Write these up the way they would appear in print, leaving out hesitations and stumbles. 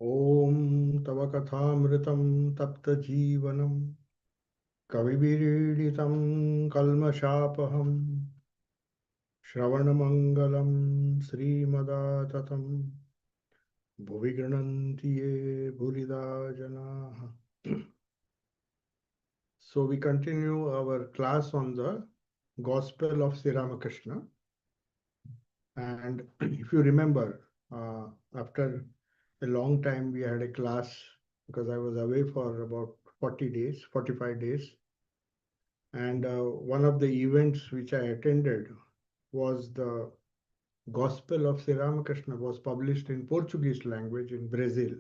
ॐ तव कथामृतं तप्तजीवनं कविभिरीडितं कल्मषापहं श्रवणमङ्गलं श्रीमदाततं भुवि गृह्णन्ति ये भूरिदा जनाः. So we continue our class on the Gospel of Sri Ramakrishna. And if you remember, after a long time we had a class because I was away for about 40 days, 45 days. And one of the events which I attended was the Gospel of Sri Ramakrishna was published in Portuguese language in Brazil.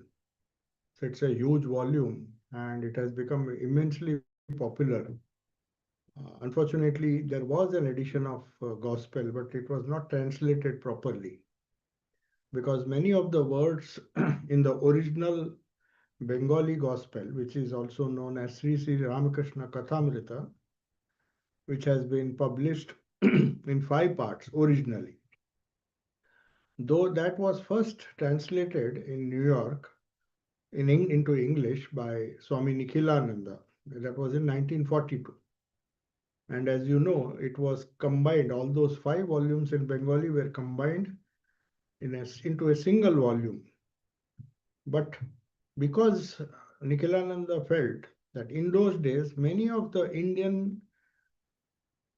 So it's a huge volume and it has become immensely popular. Unfortunately, there was an edition of Gospel, but it was not translated properly because many of the words in the original Bengali Gospel, which is also known as Sri Sri Ramakrishna Kathamrita, which has been published in 5 parts originally. Though that was first translated in New York into English by Swami Nikhilananda, that was in 1942. And as you know, it was combined, all those 5 volumes in Bengali were combined into a single volume. But because Nikhilananda felt that in those days, many of the Indian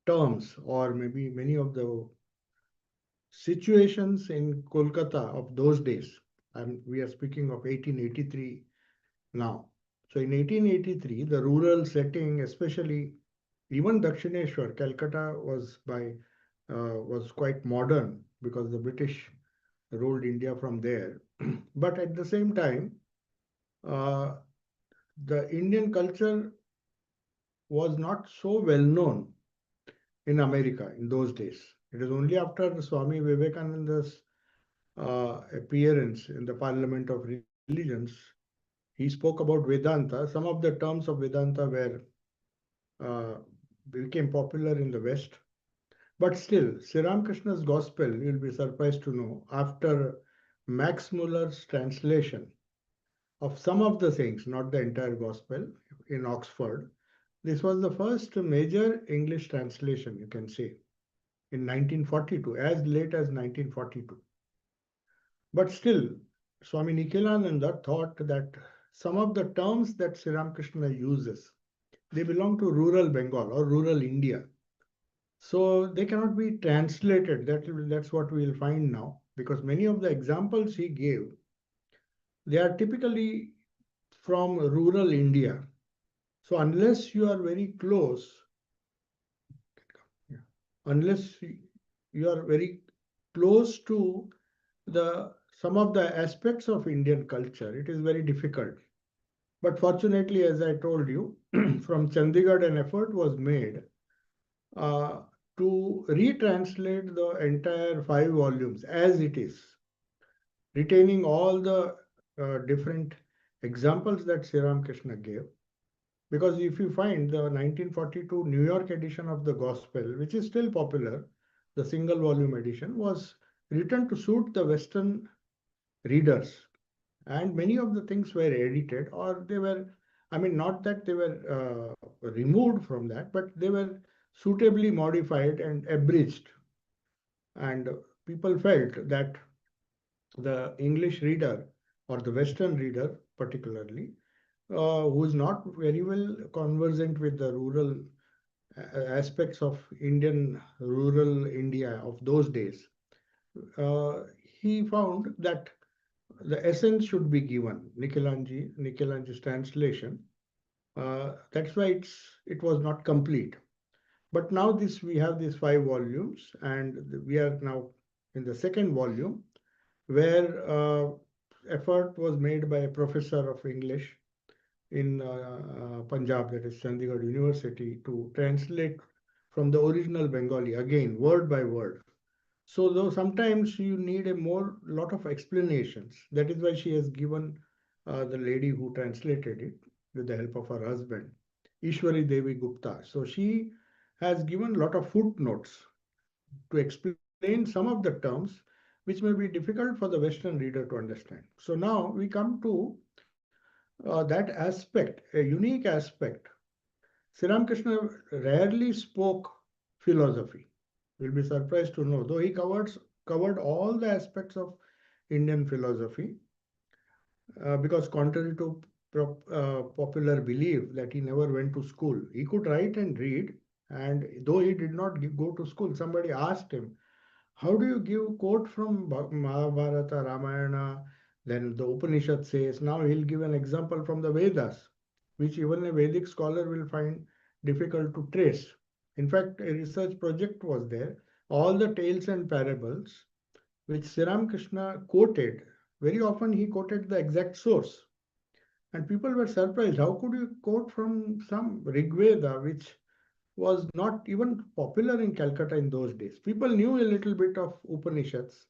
terms or maybe many of the situations in Kolkata of those days, and we are speaking of 1883 now. So in 1883, the rural setting, especially even Dakshineshwar, Calcutta was quite modern because the British ruled India from there. But at the same time, uh, the Indian culture was not so well known in America in those days. It is only after Swami Vivekananda's appearance in the Parliament of Religions, he spoke about Vedanta. Some of the terms of Vedanta uh, became popular in the West. But still, Sri Ramakrishna's Gospel, you'll be surprised to know, after Max Muller's translation of some of the things, not the entire Gospel, in Oxford, this was the first major English translation, you can say, in 1942, as late as 1942. But still, Swami Nikhilananda thought that some of the terms that Sri Ramakrishna uses, they belong to rural Bengal or rural India. So they cannot be translated. That's what we will find now, because many of the examples he gave, they are typically from rural India. So unless you are very close, yeah, unless you are very close to the some of the aspects of Indian culture, it is very difficult. But fortunately, as I told you, from Chandigarh, an effort was made uh, to retranslate the entire 5 volumes as it is, retaining all the different examples that Sri Ramakrishna gave. Because if you find the 1942 New York edition of the Gospel, which is still popular, the single volume edition was written to suit the Western readers. And many of the things were edited, or they were, I mean, not that they were removed from that, but they were suitably modified and abridged. And people felt that the English reader or the Western reader, particularly, who is not very well conversant with the rural aspects of Indian rural India of those days, uh, he found that the essence should be given. Nikhilanji's translation. That's why it was not complete. But now we have these 5 volumes, and we are now in the second volume, where effort was made by a professor of English in Punjab, that is Chandigarh University, to translate from the original Bengali again, word by word. So though sometimes you need a more lot of explanations. That is why she has given the lady who translated it with the help of her husband, Ishwari Devi Gupta. So she has given a lot of footnotes to explain some of the terms which may be difficult for the Western reader to understand. So now we come to that aspect, a unique aspect. Sri Ramakrishna rarely spoke philosophy. You'll be surprised to know, though he covered all the aspects of Indian philosophy, because contrary to popular belief that he never went to school, he could write and read. And though he did not go to school, somebody asked him, how do you give quote from Mahabharata, Ramayana? Then the Upanishad says, now he'll give an example from the Vedas, which even a Vedic scholar will find difficult to trace. In fact, a research project was there. All the tales and parables which Sri Ramakrishna quoted, very often he quoted the exact source. And people were surprised. How could you quote from some Rig Veda, which was not even popular in Calcutta in those days? People knew a little bit of Upanishads,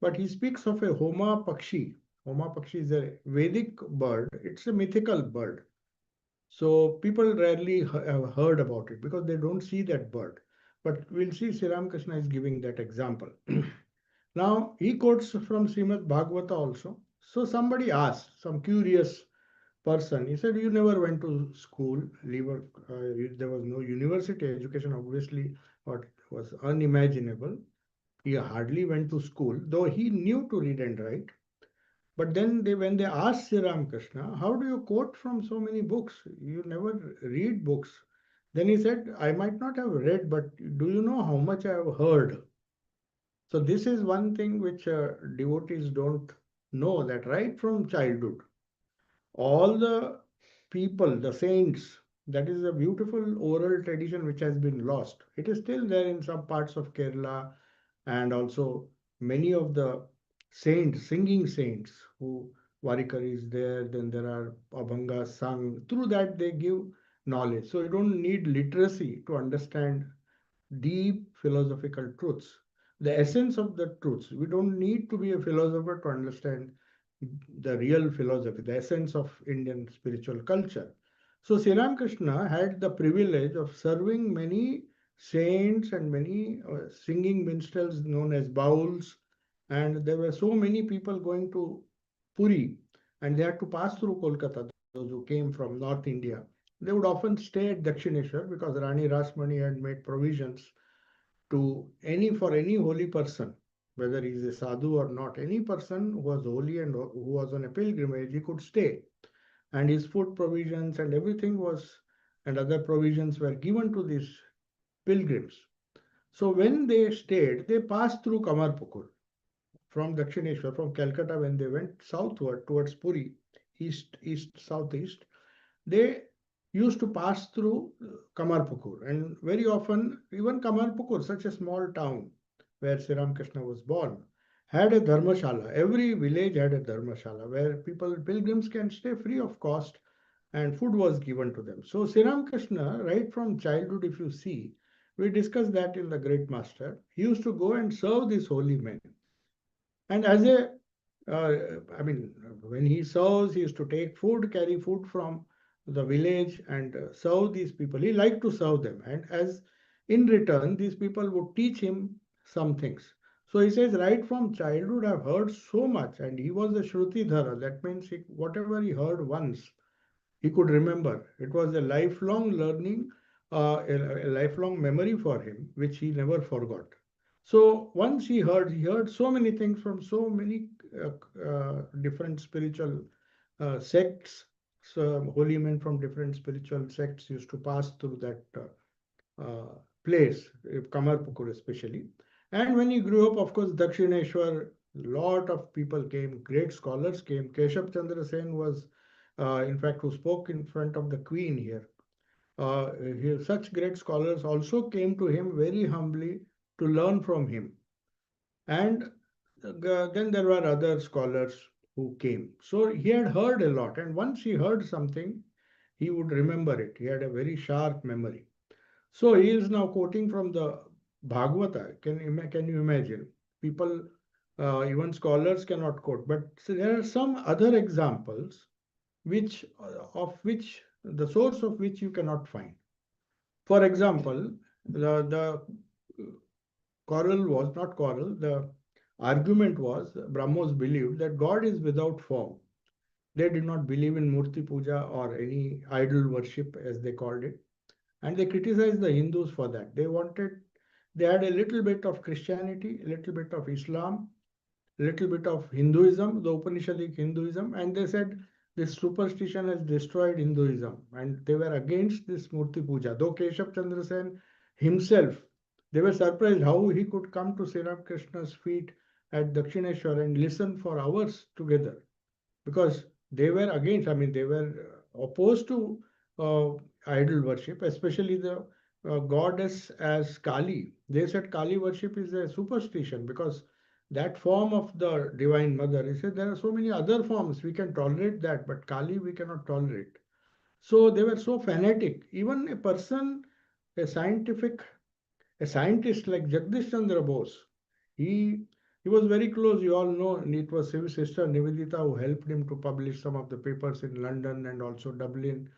but he speaks of a Homa Pakshi. Homa Pakshi is a Vedic bird, it's a mythical bird. So people rarely have heard about it because they don't see that bird. But we'll see Sri Ramakrishna is giving that example. Now, he quotes from Srimad Bhagavata also. So somebody asked, some curious person, he said, you never went to school, there was no university education, obviously, what was unimaginable. He hardly went to school, though he knew to read and write. But then when they asked Sri Ramakrishna, how do you quote from so many books? You never read books. Then he said, I might not have read, but do you know how much I have heard? So this is one thing which devotees don't know, that right from childhood, all the people, the saints, that is a beautiful oral tradition which has been lost. It is still there in some parts of Kerala, and also many of the saints, singing saints, who Varikar is there, then there are Abhangas sung. Through that they give knowledge. So you don't need literacy to understand deep philosophical truths, the essence of the truths. We don't need to be a philosopher to understand the real philosophy, the essence of Indian spiritual culture. So Sri Ramakrishna had the privilege of serving many saints and many singing minstrels known as bauls. And there were so many people going to Puri, and they had to pass through Kolkata, those who came from North India. They would often stay at Dakshineshwar because Rani Rasmani had made provisions to for any holy person, whether he is a sadhu or not, any person who was holy and who was on a pilgrimage, he could stay. And his food provisions and everything and other provisions were given to these pilgrims. So when they stayed, they passed through Kamarpukur from Dakshineshwar, from Calcutta, when they went southward towards Puri, east, southeast, they used to pass through Kamarpukur. And very often, even Kamarpukur, such a small town where Sri Ramakrishna was born, had a dharmashala. Every village had a dharmashala where pilgrims can stay free of cost, and food was given to them. So Sri Ramakrishna, right from childhood, if you see, we discussed that in the Great Master, he used to go and serve these holy men. And I mean, when he serves, he used to take food, carry food from the village and serve these people. He liked to serve them. And as in return, these people would teach him some things. So he says, right from childhood, I've heard so much. And he was a Shrutidhara. That means whatever he heard once, he could remember. It was a lifelong learning, a lifelong memory for him, which he never forgot. So once he heard so many things from so many different spiritual sects. So holy men from different spiritual sects used to pass through that place, Kamarpukur especially. And when he grew up, of course, Dakshineshwar, lot of people came, great scholars came. Keshav Chandra Sen was, in fact, who spoke in front of the Queen here. Such great scholars also came to him very humbly to learn from him. And then there were other scholars who came. So he had heard a lot. And once he heard something, he would remember it. He had a very sharp memory. So he is now quoting from the Bhagavata. Can you imagine? People, even scholars cannot quote. But there are some other examples of which the source of which you cannot find. For example, the coral was not coral. The argument was Brahmos believed that God is without form. They did not believe in Murti Puja or any idol worship, as they called it. And they criticized the Hindus for that. They had a little bit of Christianity, a little bit of Islam, a little bit of Hinduism, the Upanishadic Hinduism, and they said this superstition has destroyed Hinduism. And they were against this Murti Puja. Though Keshav Chandra Sen himself, they were surprised how he could come to Sri Ramakrishna's feet at Dakshineshwar and listen for hours together, because they were against, I mean, they were opposed to uh, idol worship, especially the goddess as Kali. They said Kali worship is a superstition because that form of the Divine Mother, he said there are so many other forms, we can tolerate that, but Kali we cannot tolerate. So they were so fanatic. Even a person, a scientific a scientist like Jagdish Chandra Bose, he he was very close. You all know, and it was his sister Nivedita who helped him to publish some of the papers in London and also Dublin.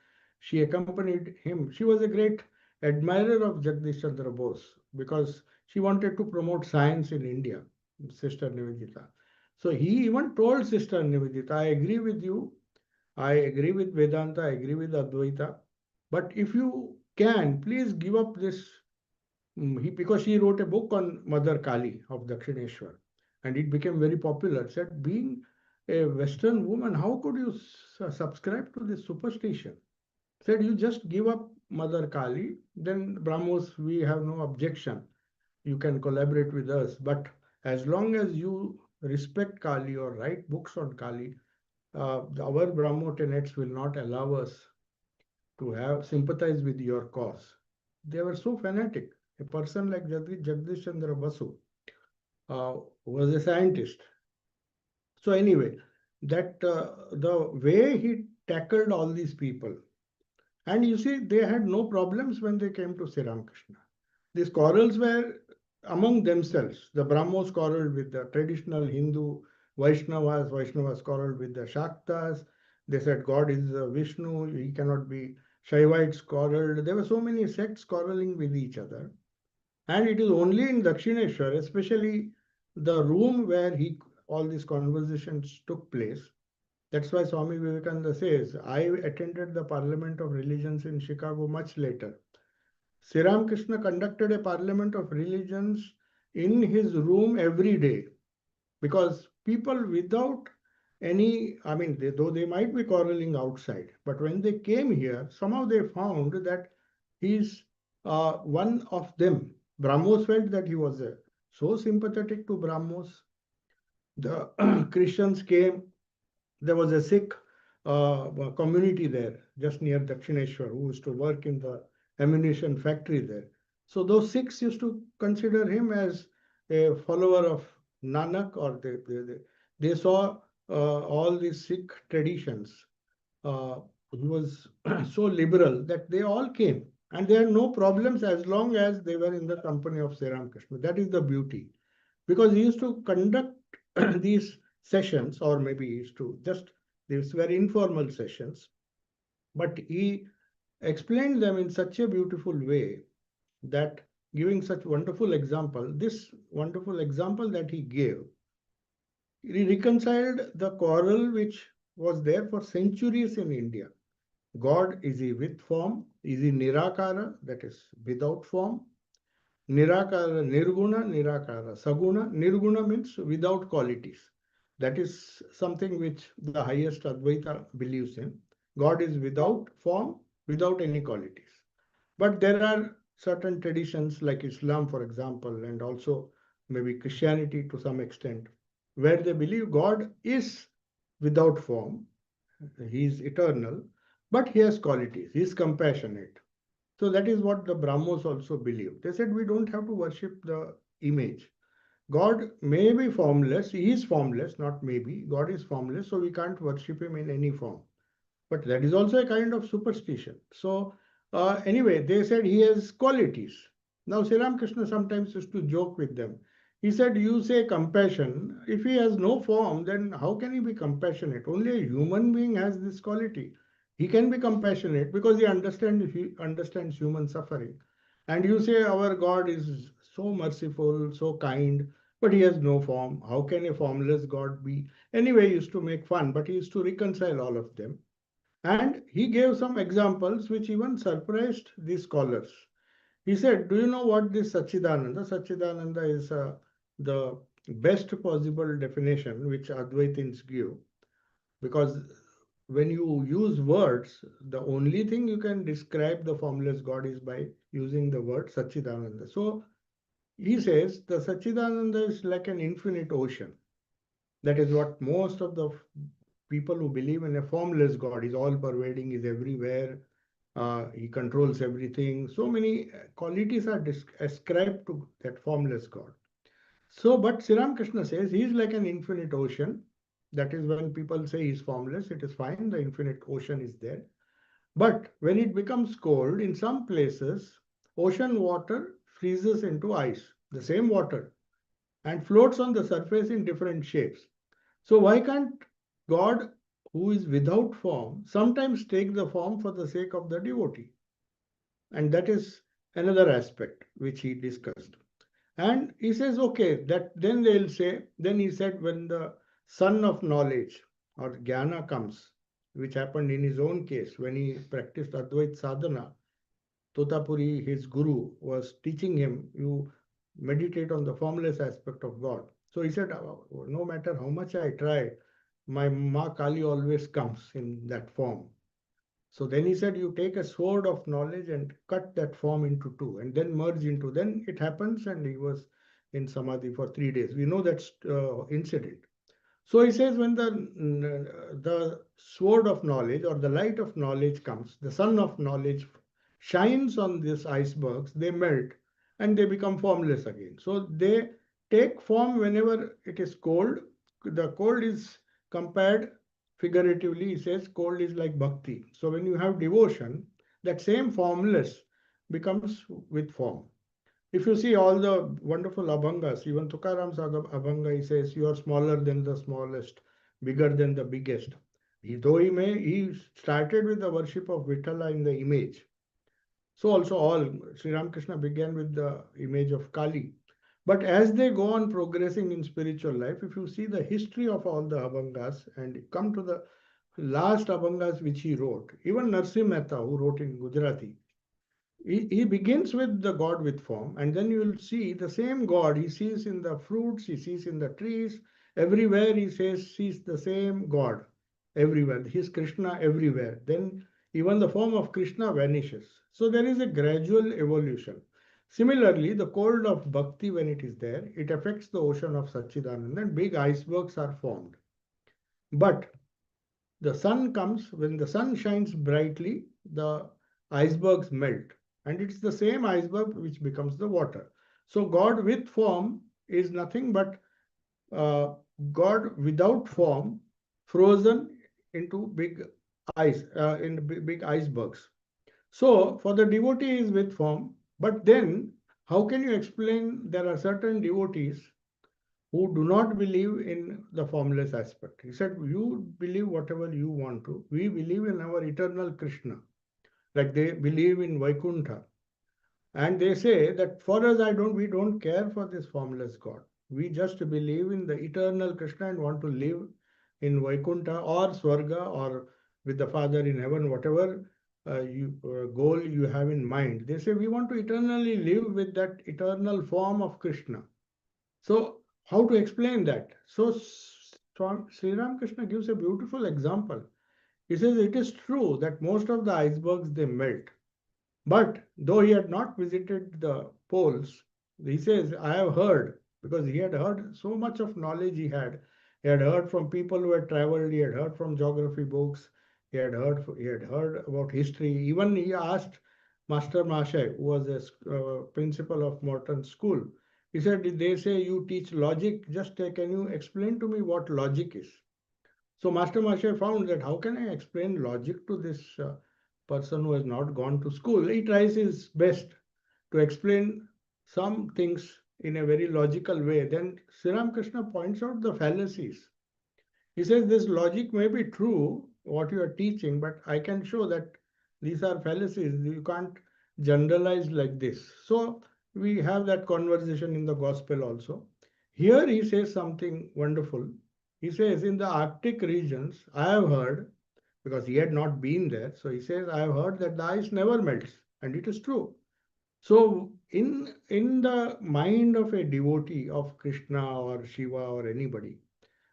She accompanied him. She was a great admirer of Jagdish Chandra Bose because she wanted to promote science in India, Sister Nivedita. So he even told Sister Nivedita, I agree with you. I agree with Vedanta. I agree with Advaita. But if you can, please give up this because she wrote a book on Mother Kali of Dakshineshwar, and it became very popular. Said, being a Western woman, how could you subscribe to this superstition? Said, you just give up Mother Kali, then Brahmos, we have no objection. You can collaborate with us, but as long as you respect Kali or write books on Kali, our Brahmo tenets will not allow us to have sympathize with your cause. They were so fanatic. A person like Jagdish Chandra Basu was a scientist. So anyway, that the way he tackled all these people, and you see, they had no problems when they came to Sri Ramakrishna. These quarrels were among themselves. The Brahmos quarreled with the traditional Hindu Vaishnavas, Vaishnavas quarreled with the Shaktas. They said God is Vishnu, he cannot be. Shaivites quarreled. There were so many sects quarreling with each other. And it is only in Dakshineshwar, especially the room where all these conversations took place. That's why Swami Vivekananda says, I attended the Parliament of Religions in Chicago much later. Sri Ramakrishna conducted a Parliament of Religions in his room every day, because people without any, I mean, though they might be quarreling outside, but when they came here, somehow they found that he's one of them. Brahmos felt that he was so sympathetic to Brahmos. The Christians came. There was a Sikh community there, just near Dakshineshwar, who used to work in the ammunition factory there. So those Sikhs used to consider him as a follower of Nanak, or they saw all these Sikh traditions. Uh, he was so liberal that they all came, and they had no problems as long as they were in the company of Sri Ramakrishna. That is the beauty, because he used to conduct these sessions, or maybe he used to just, these were informal sessions, but he explained them in such a beautiful way that, giving such wonderful example, this wonderful example that he gave, he reconciled the quarrel which was there for centuries in India. God, is he with form? Is he Nirakara, that is without form? Nirakara, Nirguna, Nirakara, Saguna. Nirguna means without qualities. That is something which the highest Advaita believes in. God is without form, without any qualities. But there are certain traditions like Islam, for example, and also maybe Christianity to some extent, where they believe God is without form, he is eternal, but he has qualities, he is compassionate. So that is what the Brahmos also believe. They said we don't have to worship the image. God may be formless, he is formless, not maybe. God is formless, so we can't worship him in any form. But that is also a kind of superstition. So, anyway, they said he has qualities. Now, Sri Ramakrishna sometimes used to joke with them. He said, you say compassion. If he has no form, then how can he be compassionate? Only a human being has this quality. He can be compassionate because he understands human suffering. And you say our God is so merciful, so kind. but he has no form. How can a formless God be? Anyway, he used to make fun, but he used to reconcile all of them. And he gave some examples which even surprised the scholars. He said, do you know what this Satchidananda? Satchidananda is the best possible definition which Advaitins give, because when you use words, the only thing you can describe the formless God is by using the word Satchidananda. So he says the Satchidananda is like an infinite ocean. That is what most of the people who believe in a formless God is all pervading, is everywhere. He controls everything. So many qualities are ascribed to that formless God. So, but Sri Ramakrishna says he is like an infinite ocean. That is when people say he's formless, it is fine, the infinite ocean is there. But when it becomes cold, in some places, ocean water freezes into ice, the same water, and floats on the surface in different shapes. So, why can't God, who is without form, sometimes take the form for the sake of the devotee? And that is another aspect which he discussed. And he says, okay, that then they'll say, then he said, when the sun of knowledge or jnana comes, which happened in his own case when he practiced Advait sadhana, Totapuri, his guru, was teaching him, you meditate on the formless aspect of God. So he said, no matter how much I try, my Ma Kali always comes in that form. So then he said, you take a sword of knowledge and cut that form into two and then merge into, then it happens, and he was in Samadhi for 3 days. We know that incident. So he says, when the sword of knowledge or the light of knowledge comes, the sun of knowledge shines on these icebergs, they melt and they become formless again. So they take form whenever it is cold. The cold is compared figuratively, he says, cold is like bhakti. So when you have devotion, that same formless becomes with form. If you see all the wonderful abhangas, even Tukaram's abhanga, he says, you are smaller than the smallest, bigger than the biggest. He started with the worship of Vitala in the image. So also all, Sri Ramakrishna began with the image of Kali. But as they go on progressing in spiritual life, if you see the history of all the abhangas and come to the last abhangas which he wrote, even Narsim Mehta, who wrote in Gujarati, he begins with the God with form, and then you will see the same God he sees in the fruits, he sees in the trees, everywhere he sees the same God everywhere. He's Krishna everywhere. Then even the form of Krishna vanishes. So there is a gradual evolution. Similarly, the cold of bhakti, when it is there, it affects the ocean of Satchidananda and big icebergs are formed. But the sun comes, when the sun shines brightly, the icebergs melt, and it's the same iceberg which becomes the water. So, God with form is nothing but uh, God without form frozen into big ice, in big icebergs. So, for the devotee is with form, but then how can you explain there are certain devotees who do not believe in the formless aspect? He said, you believe whatever you want to. We believe in our eternal Krishna, like they believe in Vaikuntha. And they say that for us, we don't care for this formless God. We just believe in the eternal Krishna and want to live in Vaikuntha or Swarga or with the Father in heaven, whatever goal you have in mind. They say we want to eternally live with that eternal form of Krishna. So, how to explain that? So, Sri Ramakrishna gives a beautiful example. He says it is true that most of the icebergs they melt, but though he had not visited the poles, he says, I have heard, because he had heard so much of knowledge he had. He had heard from people who had traveled, he had heard from geography books, he had heard about history. Even he asked Master Mashay, who was a principal of Morton School, he said, they say you teach logic, just can you explain to me what logic is? So Master Mashay found that how can I explain logic to this person who has not gone to school? He tries his best to explain some things in a very logical way. Then Sri Ramakrishna points out the fallacies. He says this logic may be true, what you are teaching, but I can show that these are fallacies. You can't generalize like this. So we have that conversation in the gospel also. Here he says something wonderful. He says, in the Arctic regions, I have heard, because he had not been there, so he says, I have heard that the ice never melts, and it is true. So, in the mind of a devotee of Krishna or Shiva or anybody,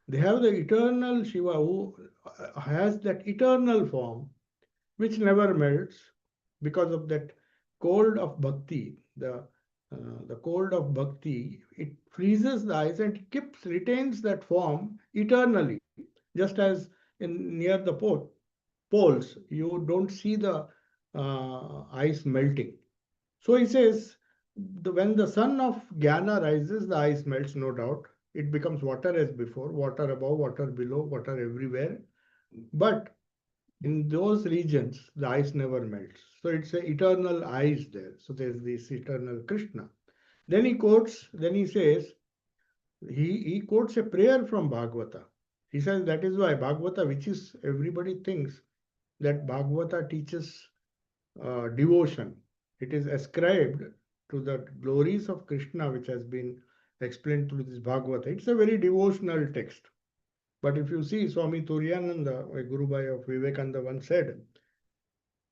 they have the eternal Shiva who has that eternal form which never melts because of that cold of bhakti. The cold of bhakti, it freezes the ice and keeps retains that form eternally, just as in near the poles you don't see the ice melting. So he says, when the sun of Jnana rises, the ice melts, no doubt. It becomes water as before, water above, water below, water everywhere. But in those regions, the ice never melts. So it's an eternal ice there. So there's this eternal Krishna. Then he says, he quotes a prayer from Bhagavata. He says that is why Bhagavata, which is everybody thinks that Bhagavata teaches devotion. It is ascribed to the glories of Krishna, which has been explained through this Bhagavata. It's a very devotional text. But if you see, Swami Turiyananda, a Guru Bhai of Vivekananda, once said,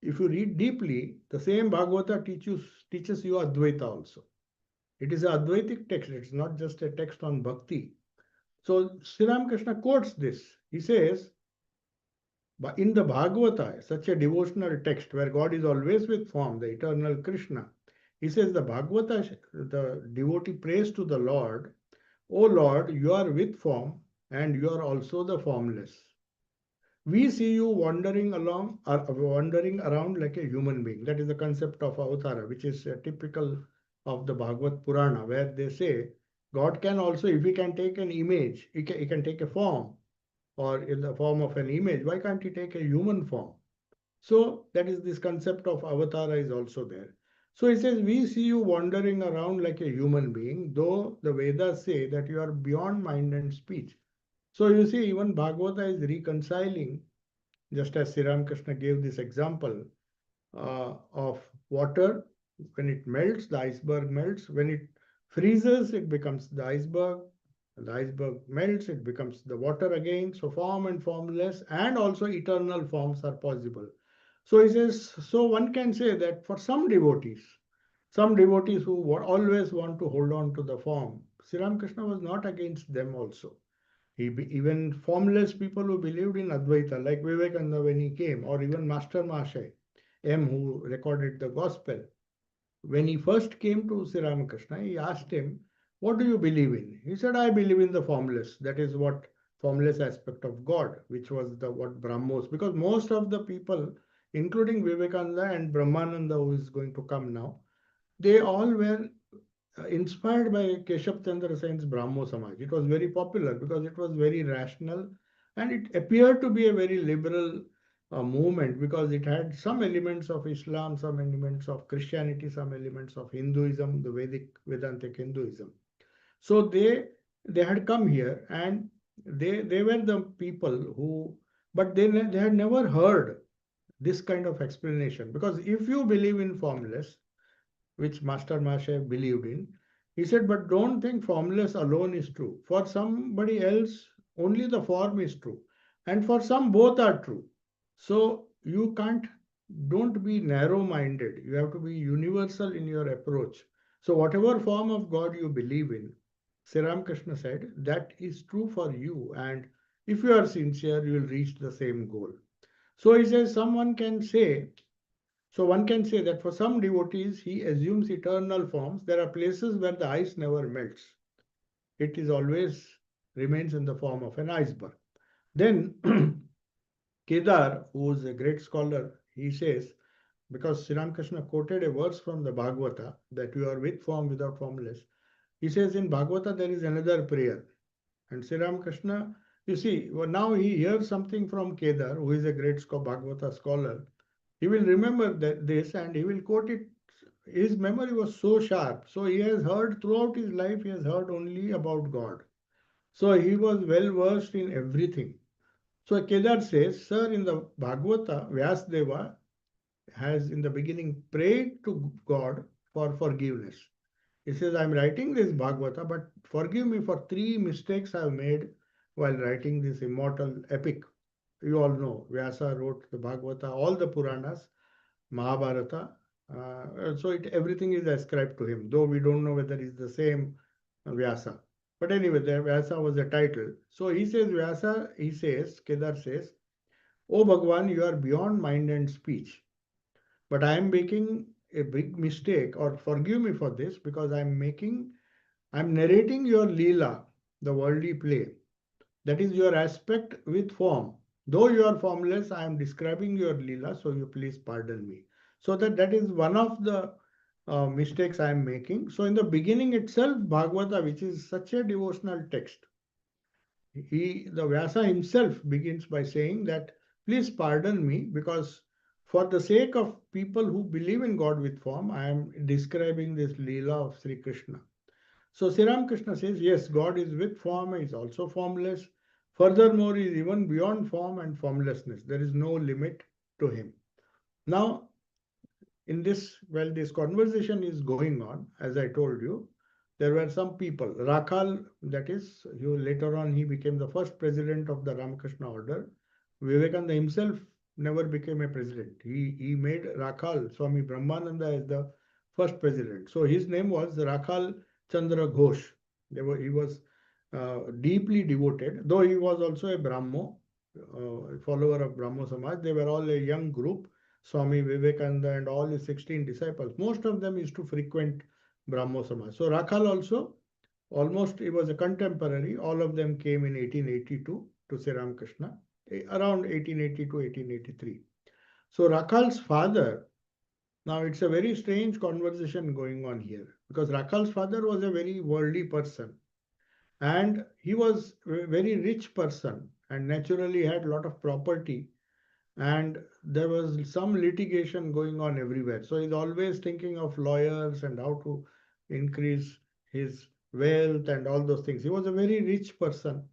if you read deeply, the same Bhagavata teaches you Advaita also. It is an Advaitic text, it's not just a text on bhakti. So Sri Ramakrishna quotes this. He says, in the Bhagavata, such a devotional text where God is always with form, the eternal Krishna, he says the Bhagavata, the devotee prays to the Lord, O Lord, you are with form and you are also the formless. We see you wandering around like a human being. That is the concept of avatara, which is typical of the Bhagavad Purana, where they say God can also, if he can take an image, he can take a form, or in the form of an image. Why can't he take a human form? So that is this concept of avatara is also there. So he says, we see you wandering around like a human being, though the Vedas say that you are beyond mind and speech. So you see, even Bhagavata is reconciling, just as Sri Ramakrishna gave this example of water. When it melts, the iceberg melts. When it freezes, it becomes the iceberg. The iceberg melts, it becomes the water again. So form and formless and also eternal forms are possible. So he says, so one can say that for some devotees who always want to hold on to the form, Sri Ramakrishna was not against them also. Even formless people who believed in Advaita, like Vivekananda when he came, or even Master Mahasaya M, who recorded the gospel, when he first came to Sri Ramakrishna, he asked him, what do you believe in? He said, I believe in the formless. That is what formless aspect of God, which was the what Brahmos. Because most of the people, including Vivekananda and Brahmananda, who is going to come now, they all were inspired by Keshav Chandra Sen's Brahmo Samaj. It was very popular because it was very rational and it appeared to be a very liberal movement because it had some elements of Islam, some elements of Christianity, some elements of Hinduism, the Vedic Vedantic Hinduism. So they had come here and they were the people who, but they had never heard this kind of explanation because if you believe in formless, which Master Masha believed in. He said, but don't think formless alone is true. For somebody else, only the form is true. And for some, both are true. So you don't be narrow minded. You have to be universal in your approach. So, whatever form of God you believe in, Sri Ramakrishna said, that is true for you. And if you are sincere, you will reach the same goal. So, he says, one can say that for some devotees, he assumes eternal forms. There are places where the ice never melts. It is always remains in the form of an iceberg. Then Kedar, who is a great scholar, he says, because Sri Ramakrishna quoted a verse from the Bhagavata that you are with form without formless. He says in Bhagavata there is another prayer. And Sri Ramakrishna, you see, well, now he hears something from Kedar, who is a great Bhagavata scholar. He will remember this and he will quote it. His memory was so sharp. So he has heard throughout his life, he has heard only about God. So he was well versed in everything. So Kedar says, sir, in the Bhagavata, Vyasdeva has in the beginning prayed to God for forgiveness. He says, I'm writing this Bhagavata, but forgive me for three mistakes I've made while writing this immortal epic. You all know, Vyasa wrote the Bhagavata, all the Puranas, Mahabharata. So everything is ascribed to him, though we don't know whether it's the same Vyasa. But anyway, the Vyasa was the title. So he says, Vyasa, he says, Kedar says, O Bhagwan, you are beyond mind and speech. But I am making a big mistake, or forgive me for this, because I'm narrating your Leela, the worldly play. That is your aspect with form. Though you are formless, I am describing your Leela, so you please pardon me. So that is one of the mistakes I am making. So in the beginning itself, Bhagavata, which is such a devotional text, the Vyasa himself begins by saying that, please pardon me, because for the sake of people who believe in God with form, I am describing this Leela of Sri Krishna. So Sri Ramakrishna says, yes, God is with form, he is also formless. Furthermore, he is even beyond form and formlessness. There is no limit to him. Now, in this, while this conversation is going on, as I told you, there were some people. Rakhal, that is, later on he became the first president of the Ramakrishna order. Vivekananda himself never became a president. He made Rakhal, Swami Brahmananda, as the first president. So his name was Rakhal Chandra Ghosh. He was deeply devoted, though he was also a Brahmo, follower of Brahmo Samaj. They were all a young group. Swami Vivekananda and all his 16 disciples, most of them used to frequent Brahmo Samaj. So Rakhal also, almost he was a contemporary. All of them came in 1882 to Sri Ramakrishna, around 1880 to 1883. So Rakhal's father, now it's a very strange conversation going on here, because Rakhal's father was a very worldly person and he was a very rich person and naturally had a lot of property, and there was some litigation going on everywhere. So he's always thinking of lawyers and how to increase his wealth and all those things. He was a very rich person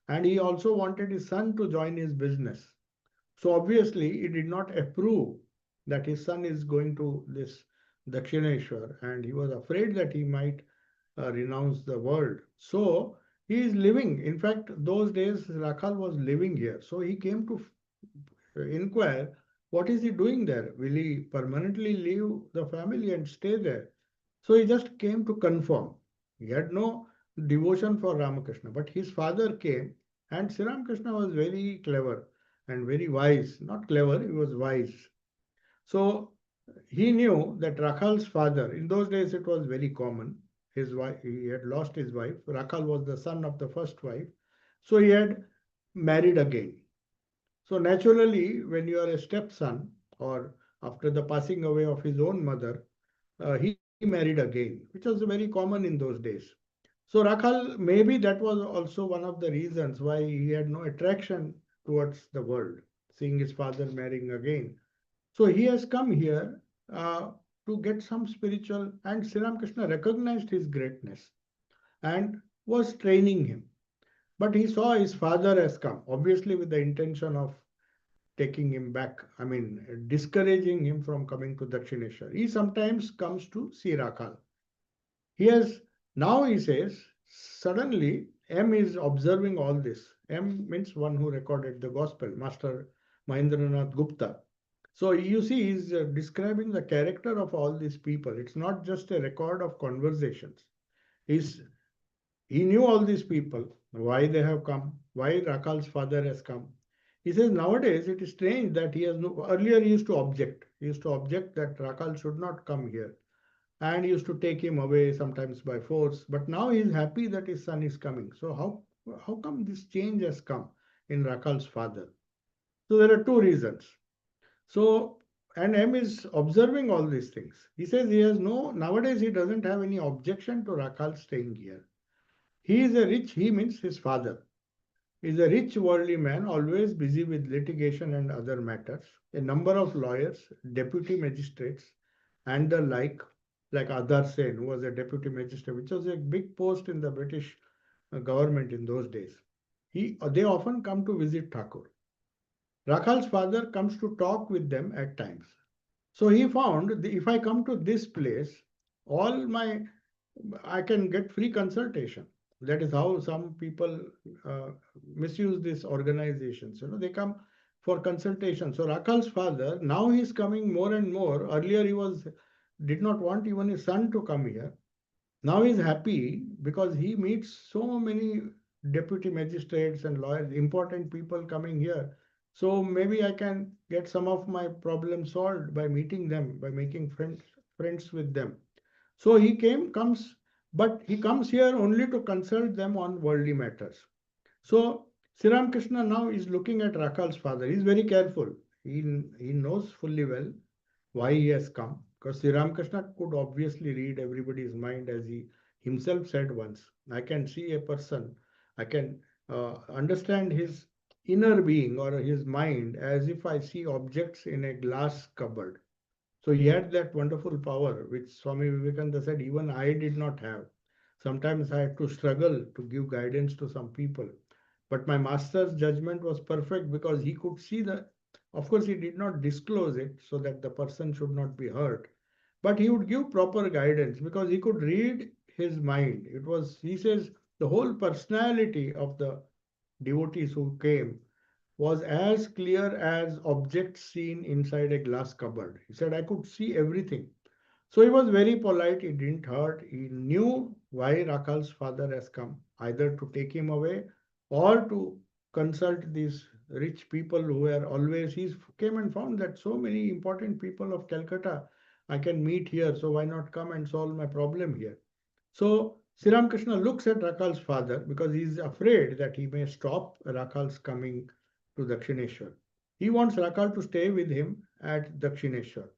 and he also wanted his son to join his business. So obviously he did not approve that his son is going to this Dakshineshwar, and he was afraid that he might renounce the world. So he is living. In fact, those days Rakhal was living here. So he came to inquire, what is he doing there? Will he permanently leave the family and stay there? So he just came to confirm. He had no devotion for Ramakrishna, but his father came, and Sri Ramakrishna was very clever and very wise. Not clever, he was wise. So he knew that Rakhal's father, in those days it was very common. His wife, he had lost his wife. Rakhal was the son of the first wife. So he had married again. So naturally, when you are a stepson, or after the passing away of his own mother, he married again, which was very common in those days. So Rakhal, maybe that was also one of the reasons why he had no attraction towards the world, seeing his father marrying again. So he has come here to get some spiritual, and Sri Ramakrishna recognized his greatness and was training him. But he saw his father has come, obviously with the intention of taking him back, I mean, discouraging him from coming to Dakshineshwar. He sometimes comes to see Rakhal. He has, now he says, suddenly M is observing all this. M means one who recorded the gospel, Master Mahendranath Gupta. So you see, he's describing the character of all these people. It's not just a record of conversations. He's, he knew all these people, why they have come, why Rakhal's father has come. He says nowadays it is strange that he has no, earlier he used to object. He used to object that Rakhal should not come here, and he used to take him away sometimes by force. But now he is happy that his son is coming. So how come this change has come in Rakhal's father? So there are two reasons. So, and M is observing all these things. He says he has no, nowadays he doesn't have any objection to Rakhal staying here. He is a rich, he means his father, is a rich worldly man, always busy with litigation and other matters. A number of lawyers, deputy magistrates, and the like Adhar Sen, who was a deputy magistrate, which was a big post in the British government in those days. They often come to visit Thakur. Rakhal's father comes to talk with them at times. So he found if I come to this place, all my I can get free consultation. That is how some people uh, misuse these organizations. They come for consultation. So Rakal's father, now he's coming more and more. Earlier he was did not want even his son to come here. Now he's happy because he meets so many deputy magistrates and lawyers, important people coming here. So maybe I can get some of my problems solved by meeting them, by making friends with them. So but he comes here only to consult them on worldly matters. So Sri Ramakrishna now is looking at Rakal's father. He's very careful. He knows fully well why he has come. Because Sri Ramakrishna could obviously read everybody's mind, as he himself said once. I can see a person, I can understand his inner being or his mind as if I see objects in a glass cupboard. So he had that wonderful power, which Swami Vivekananda said, even I did not have. Sometimes I had to struggle to give guidance to some people. But my master's judgment was perfect because he could see of course, he did not disclose it so that the person should not be hurt. But he would give proper guidance because he could read his mind. He says, the whole personality of the devotees who came was as clear as objects seen inside a glass cupboard. He said, I could see everything. So he was very polite, he didn't hurt. He knew why Rakal's father has come, either to take him away or to consult these rich people who were always. He came and found that so many important people of Calcutta I can meet here, so why not come and solve my problem here? So Sri Ramakrishna looks at Rakal's father because he is afraid that he may stop Rakal's coming to Dakshineshwar. He wants Rakal to stay with him at Dakshineshwar.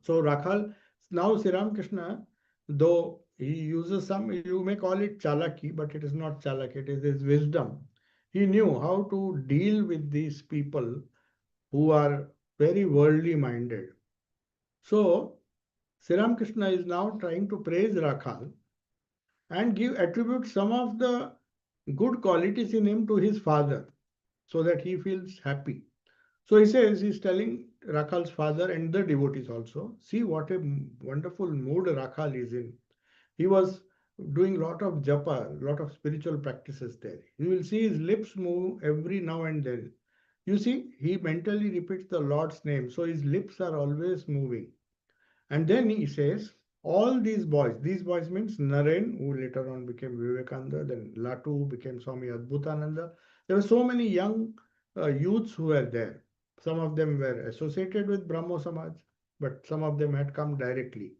So Rakal, now Sri Ramakrishna, though he uses some, you may call it chalaki, but it is not chalaki, it is his wisdom. He knew how to deal with these people who are very worldly minded. So Sri Ramakrishna is now trying to praise Rakal and attribute some of the good qualities in him to his father so that he feels happy. So he says, he's telling Rakal's father and the devotees also, see what a wonderful mood Rakal is in. He was doing lot of japa, lot of spiritual practices there. You will see his lips move every now and then. You see, he mentally repeats the Lord's name, so his lips are always moving. And then he says, all these boys means Naren, who later on became Vivekananda, then Latu, who became Swami Adbhutananda. There were so many young youths who were there. Some of them were associated with Brahmo Samaj, but some of them had come directly.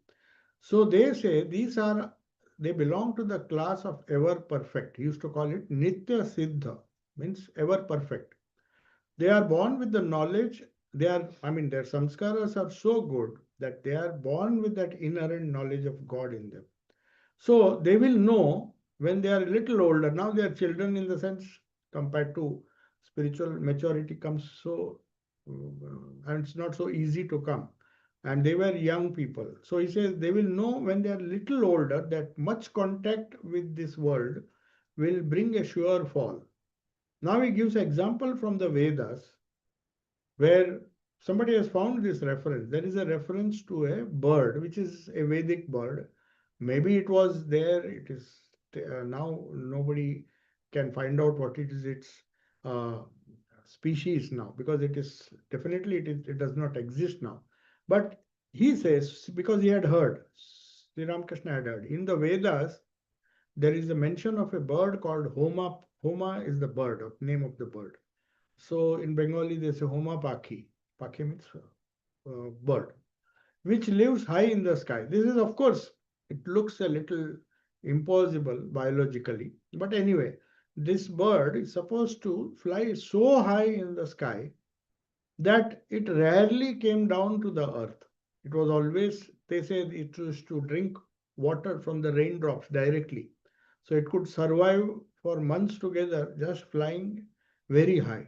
So they say they belong to the class of ever perfect. He used to call it Nitya Siddha, means ever perfect. They are born with the knowledge. Their samskaras are so good that they are born with that inherent knowledge of God in them. So they will know when they are a little older. Now they are children in the sense compared to spiritual maturity comes and it's not so easy to come. And they were young people. So he says they will know when they are little older that much contact with this world will bring a sure fall. Now he gives an example from the Vedas where somebody has found this reference. There is a reference to a bird, which is a Vedic bird. Maybe it was there, it is now nobody can find out what it is its uh, species now because it does not exist now. But he says, because he had heard, Sri Ramakrishna had heard, in the Vedas, there is a mention of a bird called Homa. Homa is the name of the bird. So in Bengali, they say Homa Pakhi. Pakhi means bird, which lives high in the sky. This is, of course, it looks a little impossible biologically. But anyway, this bird is supposed to fly so high in the sky that it rarely came down to the earth. It was always, they say, it used to drink water from the raindrops directly. So it could survive for months together just flying very high.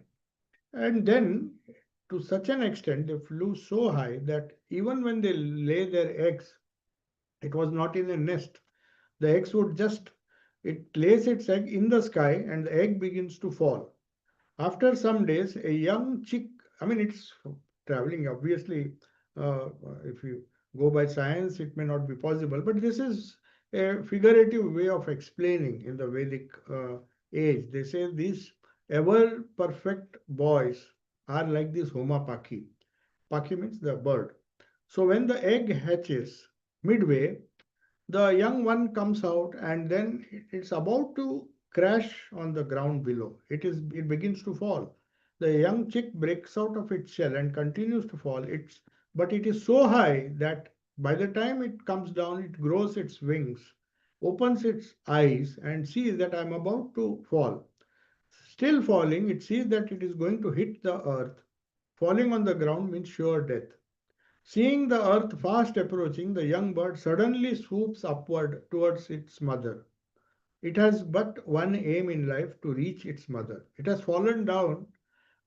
And then, to such an extent, they flew so high that even when they lay their eggs, it was not in a nest. The eggs would it lays its egg in the sky and the egg begins to fall. After some days, a young chick, it's traveling, obviously, if you go by science, it may not be possible, but this is a figurative way of explaining in the Vedic age. They say these ever perfect boys are like this Homa Pakhi. Pakhi means the bird. So when the egg hatches midway, the young one comes out and then it's about to crash on the ground below. It begins to fall. The young chick breaks out of its shell and continues to fall. But it is so high that by the time it comes down, it grows its wings, opens its eyes, and sees that I'm about to fall. Still falling, it sees that it is going to hit the earth. Falling on the ground means sure death. Seeing the earth fast approaching, the young bird suddenly swoops upward towards its mother. It has but one aim in life, to reach its mother. It has fallen down,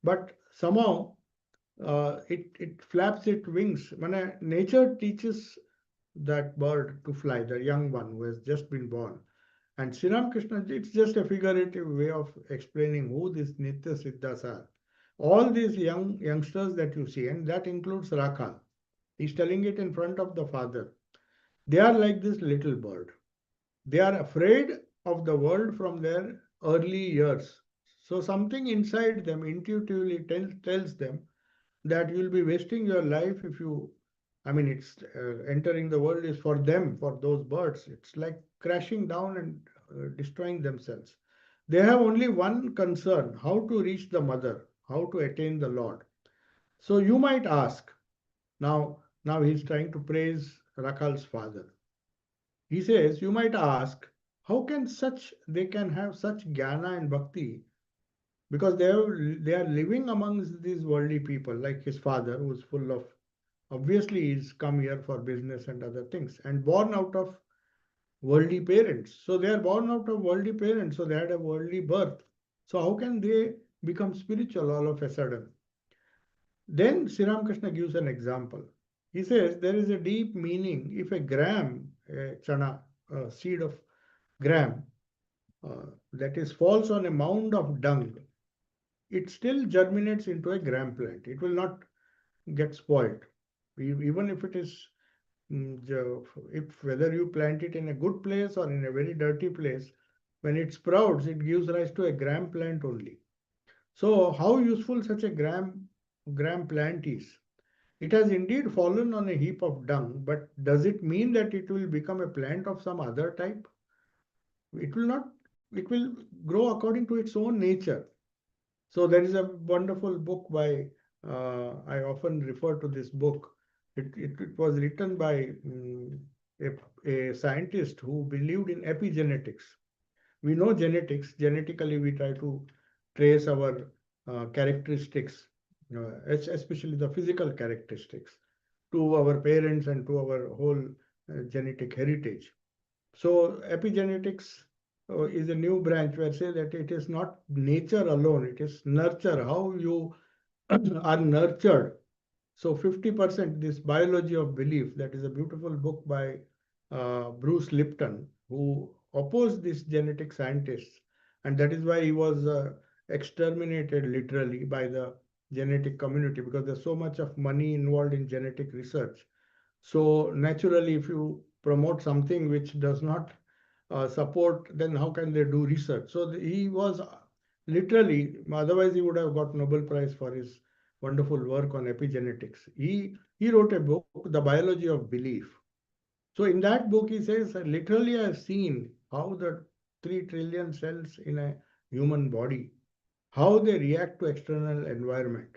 but somehow it flaps its wings. When nature teaches that bird to fly, the young one who has just been born. And Sri Ramakrishna, it's just a figurative way of explaining who these Nitya Siddhas are. All these youngsters that you see, and that includes Rakhal. He's telling it in front of the father. They are like this little bird. They are afraid of the world from their early years. So something inside them intuitively tells them that you'll be wasting your life if you, I mean, it's entering the world is for them, for those birds. It's like crashing down and destroying themselves. They have only one concern, how to reach the mother, how to attain the Lord. So you might ask, now he's trying to praise Rakhal's father. He says, you might ask, how can they can have such jnana and bhakti because they are living amongst these worldly people like his father who is full of, obviously he's come here for business and other things and born out of worldly parents. So they are born out of worldly parents, so they had a worldly birth. So how can they become spiritual all of a sudden? Then Sri Ramakrishna gives an example. He says there is a deep meaning. If a gram, a chana, a seed of gram, that is falls on a mound of dung, it still germinates into a gram plant. It will not get spoiled. Even if it is, if whether you plant it in a good place or in a very dirty place, when it sprouts, it gives rise to a gram plant only. So how useful such a gram plant is? It has indeed fallen on a heap of dung, but does it mean that it will become a plant of some other type? It will not, it will grow according to its own nature. So there is a wonderful book by, I often refer to this book. It was written by a scientist who believed in epigenetics. We know genetics. Genetically, we try to trace our characteristics, especially the physical characteristics, to our parents and to our whole genetic heritage. So epigenetics is a new branch where say that it is not nature alone, it is nurture, how you are nurtured. So 50%, this biology of belief, that is a beautiful book by Bruce Lipton, who opposed these genetic scientists. And that is why he was exterminated literally by the genetic community because there's so much of money involved in genetic research. So naturally, if you promote something which does not support, then how can they do research? So he was literally, otherwise he would have got Nobel Prize for his wonderful work on epigenetics. He wrote a book, The Biology of Belief. So in that book, he says, literally, I've seen how the 3 trillion cells in a human body, how they react to external environment.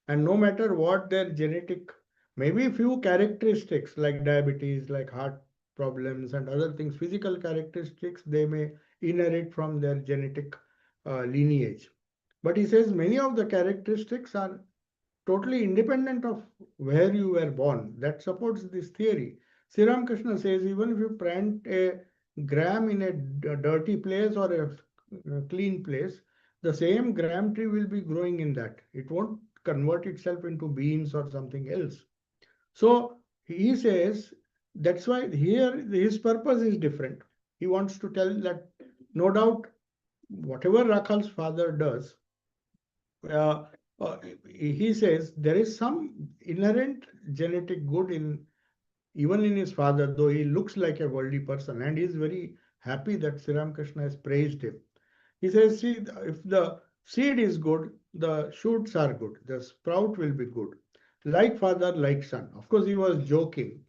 And no matter what their genetic, maybe few characteristics like diabetes, like heart problems and other things, physical characteristics, they may inherit from their genetic lineage. But he says many of the characteristics are totally independent of where you were born. That supports this theory. Sri Ramakrishna says even if you plant a gram in a dirty place or a clean place, the same gram tree will be growing in that. It won't convert itself into beans or something else. So he says that's why here his purpose is different. He wants to tell that no doubt whatever Rakhal's father does, uh, he says there is some inherent genetic good in even in his father, though he looks like a worldly person, and he is very happy that Sri Ramakrishna has praised him. He says, see, if the seed is good, the shoots are good, the sprout will be good. Like father, like son. Of course, he was joking,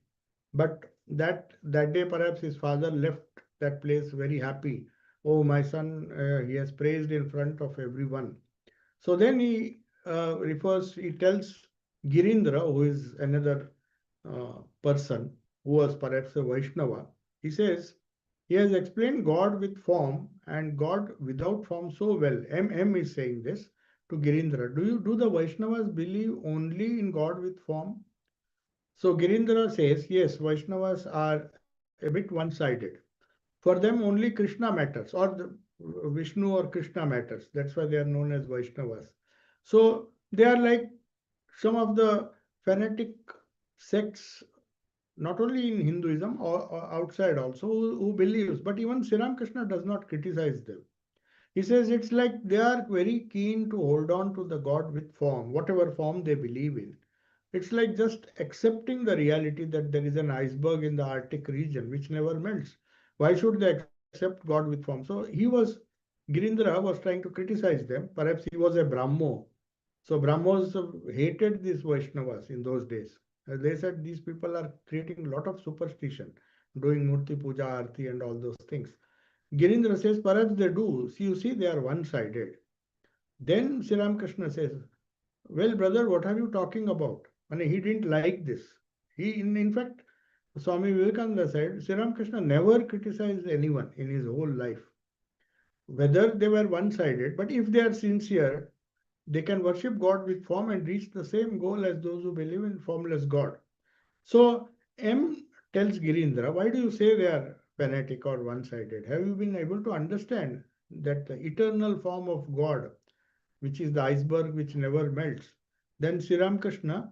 but that day perhaps his father left that place very happy. Oh, my son, he has praised in front of everyone. So then he tells Girindra, who is another person who was perhaps a Vaishnava, he says, he has explained God with form and God without form so well. M is saying this to Girindra. Do the Vaishnavas believe only in God with form? So Girindra says, yes, Vaishnavas are a bit one-sided. For them, only Krishna matters, or Vishnu or Krishna matters. That's why they are known as Vaishnavas. So they are like some of the fanatic sects, not only in Hinduism or outside also, who believes. But even Sri Ramakrishna does not criticize them. He says it's like they are very keen to hold on to the God with form, whatever form they believe in. It's like just accepting the reality that there is an iceberg in the Arctic region which never melts. Why should they accept God with form? So Girindra was trying to criticize them. Perhaps he was a Brahmo. So Brahmos hated these Vaishnavas in those days. They said these people are creating a lot of superstition, doing Murti Puja, Arti, and all those things. Girindra says, perhaps they do. See, you see, they are one sided. Then Sri Ramakrishna says, well, brother, what are you talking about? And he didn't like this. In fact, Swami Vivekananda said, Sri Ramakrishna never criticized anyone in his whole life, whether they were one sided, but if they are sincere, they can worship God with form and reach the same goal as those who believe in formless God. So M tells Girindra, why do you say they are fanatic or one sided? Have you been able to understand that the eternal form of God, which is the iceberg which never melts? Then Sri Ramakrishna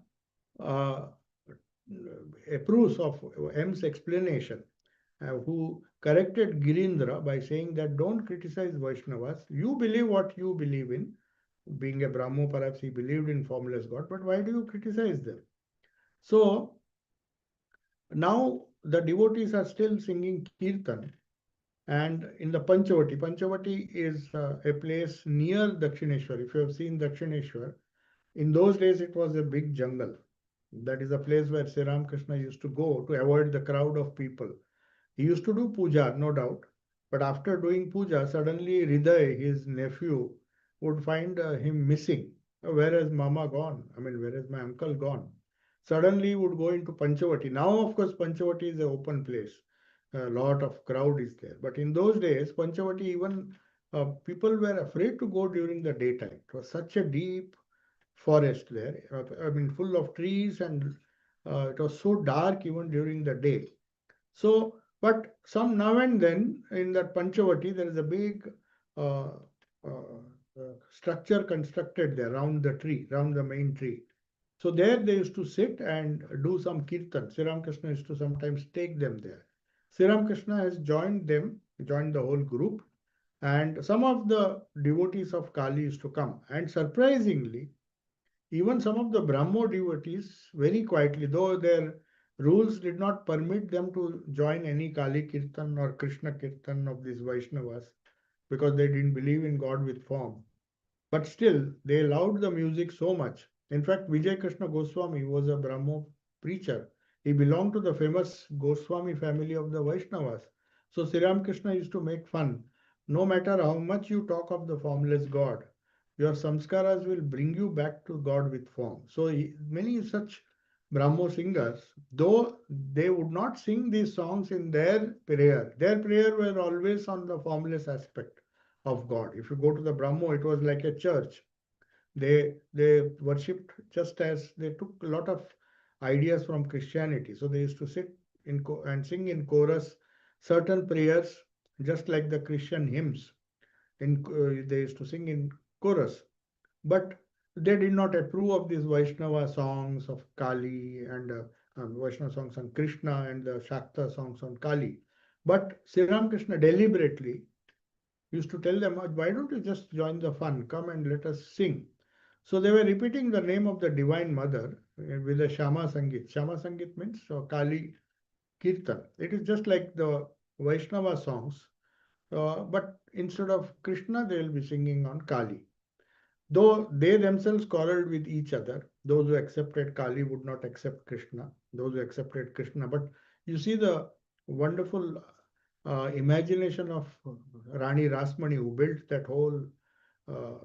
uh, approves of M's explanation, who corrected Girindra by saying that don't criticize Vaishnavas. You believe what you believe in. Being a Brahmo, perhaps he believed in formless God, but why do you criticize them? So now the devotees are still singing Kirtan, and in the Panchavati. Panchavati is a place near Dakshineshwar. If you have seen Dakshineshwar, in those days it was a big jungle. That is a place where Sri Ramakrishna used to go to avoid the crowd of people. He used to do puja, no doubt, but after doing puja, suddenly Hriday, his nephew, would find him missing. Where has Mama gone? I mean, where has my uncle gone? Suddenly he would go into Panchavati. Now, of course, Panchavati is an open place. A lot of crowd is there. But in those days, Panchavati, even people were afraid to go during the daytime. It was such a deep forest there. I mean, full of trees, and it was so dark even during the day. So, but some now and then in that Panchavati, there is a big uh, structure constructed there around the tree, around the main tree. So there they used to sit and do some kirtan. Sri Ramakrishna used to sometimes take them there. Sri Ramakrishna has joined them, joined the whole group, and some of the devotees of Kali used to come. And surprisingly, even some of the Brahmo devotees, very quietly, though their rules did not permit them to join any Kali Kirtan or Krishna Kirtan of these Vaishnavas, because they didn't believe in God with form. But still, they loved the music so much. In fact, Vijay Krishna Goswami was a Brahmo preacher. He belonged to the famous Goswami family of the Vaishnavas. So Sri Ramakrishna used to make fun. No matter how much you talk of the formless God, your samskaras will bring you back to God with form. So many such Brahmo singers, though they would not sing these songs in their prayer were always on the formless aspect of God. If you go to the Brahmo, it was like a church. They worshipped just as they took a lot of ideas from Christianity. So they used to sit and sing in chorus certain prayers, just like the Christian hymns. They used to sing in chorus, but they did not approve of these Vaishnava songs of Kali, and Vaishnava songs on Krishna, and the Shakta songs on Kali. But Sri Ramakrishna deliberately used to tell them, why don't you just join the fun? Come and let us sing. So they were repeating the name of the Divine Mother with a Shama Sangit. Shama Sangit means Kali Kirtan. It is just like the Vaishnava songs, but instead of Krishna, they will be singing on Kali. Though they themselves quarreled with each other, those who accepted Kali would not accept Krishna, those who accepted Krishna. But you see the wonderful imagination of Rani Rasmani, who built that whole uh,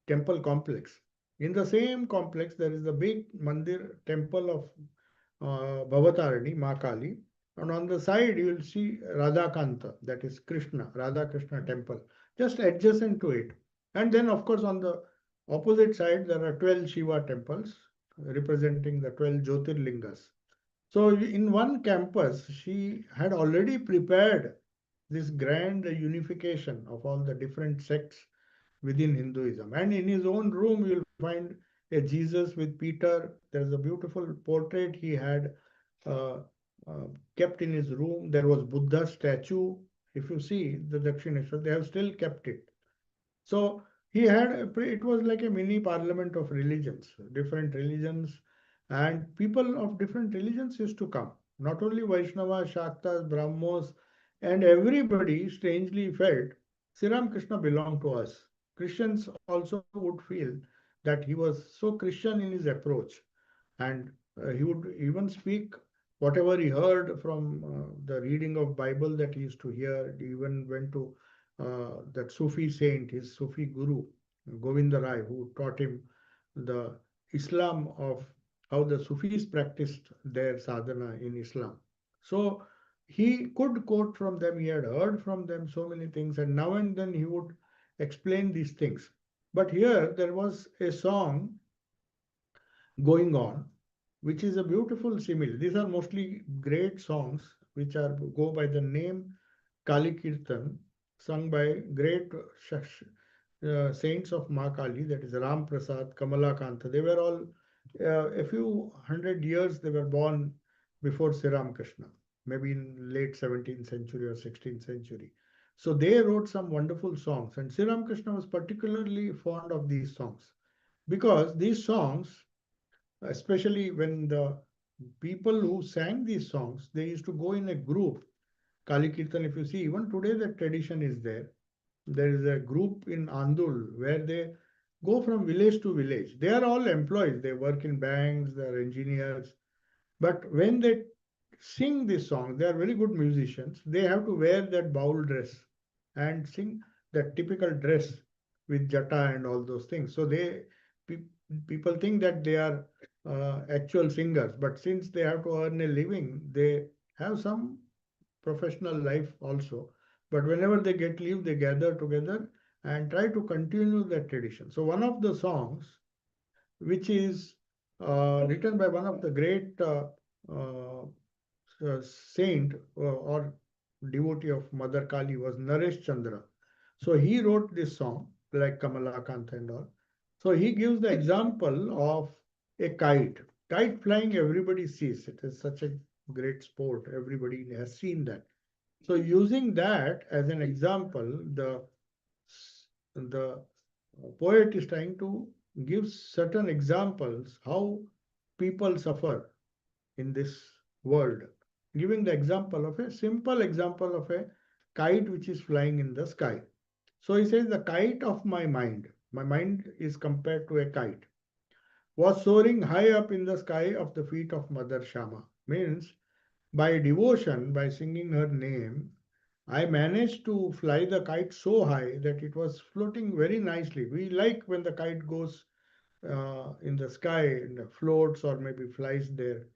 temple complex. In the same complex, there is a big mandir temple of Bhavatarani, Ma Kali, and on the side you will see Radhakanta, that is Krishna, Radha Krishna temple, just adjacent to it. And then, of course, on the opposite side, there are 12 Shiva temples representing the 12 Jyotirlingas. So, in one campus, she had already prepared this grand unification of all the different sects within Hinduism. And in his own room, you'll find a Jesus with Peter. There's a beautiful portrait he had uh, uh, kept in his room. There was Buddha statue. If you see the Dakshineshwar, they have still kept it. So he had it was like a mini parliament of religions, different religions, and people of different religions used to come. Not only Vaishnavas, Shaktas, Brahmos, and everybody strangely felt Sri Krishna belonged to us. Christians also would feel that he was so Christian in his approach, and he would even speak whatever he heard from the reading of Bible that he used to hear. He even went to that Sufi saint, his Sufi guru, Govinda Rai, who taught him the Islam of how the Sufis practiced their sadhana in Islam. So he could quote from them, he had heard from them so many things, and now and then he would explain these things. But here there was a song going on, which is a beautiful simile. These are mostly great songs which are go by the name Kali Kirtan, sung by great saints of Ma Kali, that is Ram Prasad, Kamala Kanta. They were all a few hundred years they were born before Sri Krishna, maybe in late 17th century or 16th century. So they wrote some wonderful songs, and Sri Krishna was particularly fond of these songs because these songs, especially when the people who sang these songs, they used to go in a group. Kali Kirtan, if you see, even today that tradition is there. There is a group in Andul where they go from village to village. They are all employees. They work in banks, they are engineers. But when they sing this song, they are very good musicians. They have to wear that baul dress and sing that typical dress with jata and all those things. So pe- people think that they are actual singers, but since they have to earn a living, they have some professional life also. But whenever they get leave, they gather together and try to continue that tradition. So one of the songs, which is written by one of the great uh, saint or devotee of Mother Kali, was Naresh Chandra. So he wrote this song like Kamala Kant and all. So he gives the example of a kite. Kite flying, everybody sees. It is such a great sport. Everybody has seen that. So using that as an example, the poet is trying to give certain examples how people suffer in this world, giving the example of a simple example of a kite which is flying in the sky. So he says, the kite of my mind is compared to a kite, was soaring high up in the sky of the feet of Mother Shama. Means by devotion, by singing her name, I managed to fly the kite so high that it was floating very nicely. We like when the kite goes in the sky and floats or maybe flies there.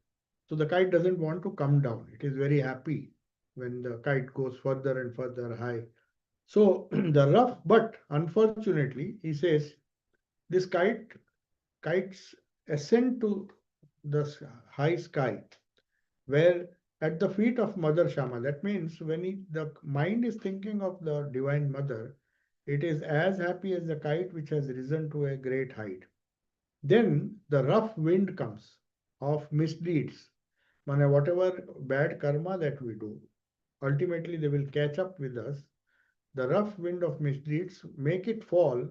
So the kite doesn't want to come down. It is very happy when the kite goes further and further high. So the rough, but unfortunately, he says, this kites ascend to the high sky, where at the feet of Mother Shama. That means when the mind is thinking of the Divine Mother, it is as happy as the kite which has risen to a great height. Then the rough wind comes of misdeeds. Whatever bad karma that we do, ultimately they will catch up with us. The rough wind of misdeeds make it fall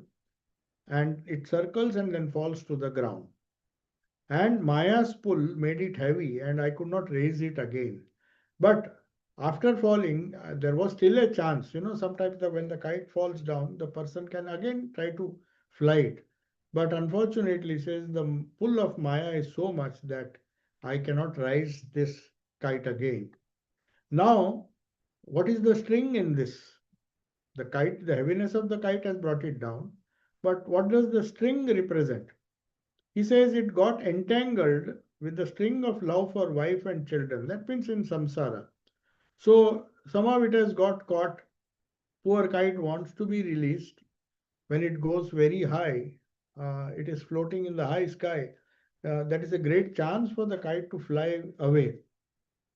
and it circles and then falls to the ground. And Maya's pull made it heavy, and I could not raise it again. But after falling, there was still a chance. Sometimes when the kite falls down, the person can again try to fly it. But unfortunately, says the pull of Maya is so much that I cannot rise this kite again. Now, what is the string in this? The kite, the heaviness of the kite has brought it down. But what does the string represent? He says it got entangled with the string of love for wife and children. That means in samsara. So somehow it has got caught. Poor kite wants to be released. When it goes very high, it is floating in the high sky. That is a great chance for the kite to fly away.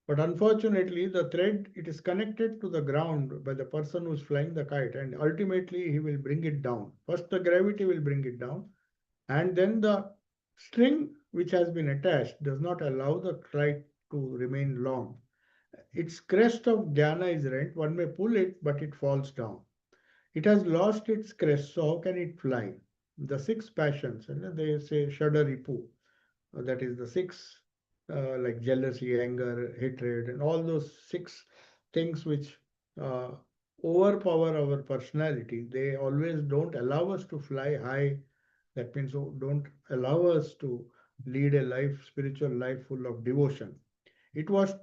But unfortunately, the thread, it is connected to the ground by the person who is flying the kite, and ultimately he will bring it down. First, the gravity will bring it down, and then the string which has been attached does not allow the kite to remain long. Its crest of jnana is rent. One may pull it, but it falls down. It has lost its crest, so how can it fly? The six passions, they say Shadaripu, that is the six, like jealousy, anger, hatred, and all those six things which uh, overpower our personality. They always don't allow us to fly high. That means don't allow us to lead a life, spiritual life full of devotion. It was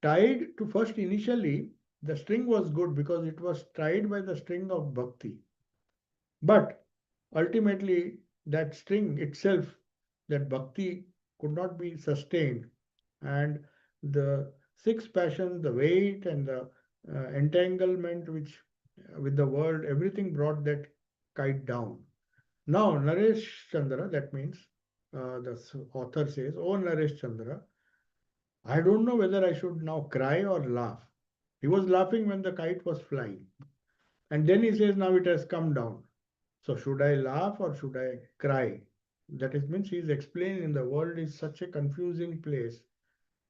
tied to first initially, the string was good because it was tied by the string of bhakti. But ultimately, that string itself, that bhakti, could not be sustained. And the six passions, the weight and the entanglement which with the world, everything brought that kite down. Now, Naresh Chandra, that means the author says, "Oh, Naresh Chandra, I don't know whether I should now cry or laugh." He was laughing when the kite was flying. And then he says, "Now it has come down. So should I laugh or should I cry?" That is means he is explaining the world is such a confusing place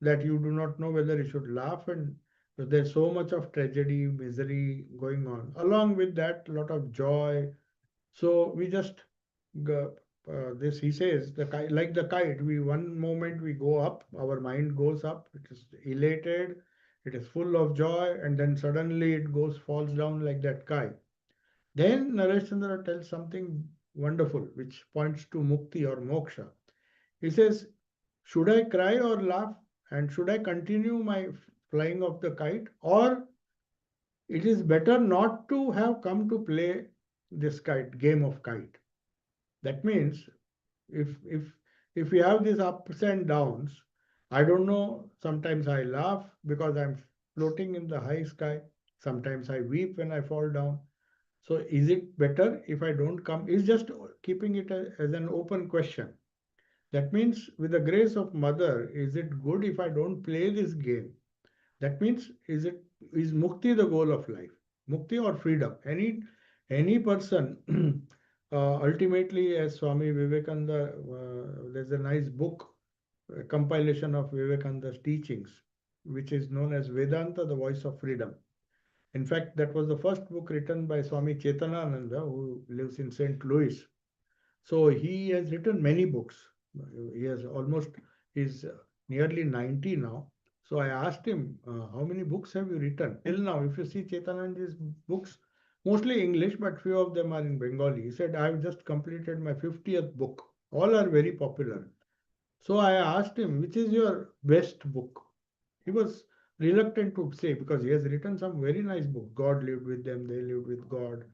that you do not know whether you should laugh, and there's so much of tragedy, misery going on. Along with that, a lot of joy. So we just this he says the kite, like the kite, we one moment we go up, our mind goes up, it is elated, it is full of joy, and then suddenly it goes falls down like that kite. Then Naresh Chandra tells something wonderful which points to mukti or moksha. He says, should I cry or laugh? And should I continue my flying of the kite? Or it is better not to have come to play this kite, game of kite. That means if if we have these ups and downs, I don't know, sometimes I laugh because I'm floating in the high sky. Sometimes I weep when I fall down. So is it better if I don't come? Is just keeping it as an open question. That means with the grace of mother, is it good if I don't play this game? That means is mukti the goal of life? Mukti or freedom? Any person ultimately, as Swami Vivekananda, there's a nice book, a compilation of Vivekananda's teachings, which is known as Vedanta, the Voice of Freedom. In fact, that was the first book written by Swami Chetanananda, who lives in St. Louis. So he has written many books. He has almost, he's nearly 90 now. So I asked him, how many books have you written? Till now, if you see Chetananda's books, mostly English, but few of them are in Bengali. He said, I have just completed my 50th book. All are very popular. So I asked him, which is your best book? He was reluctant to say because he has written some very nice book. God lived with them, they lived with God.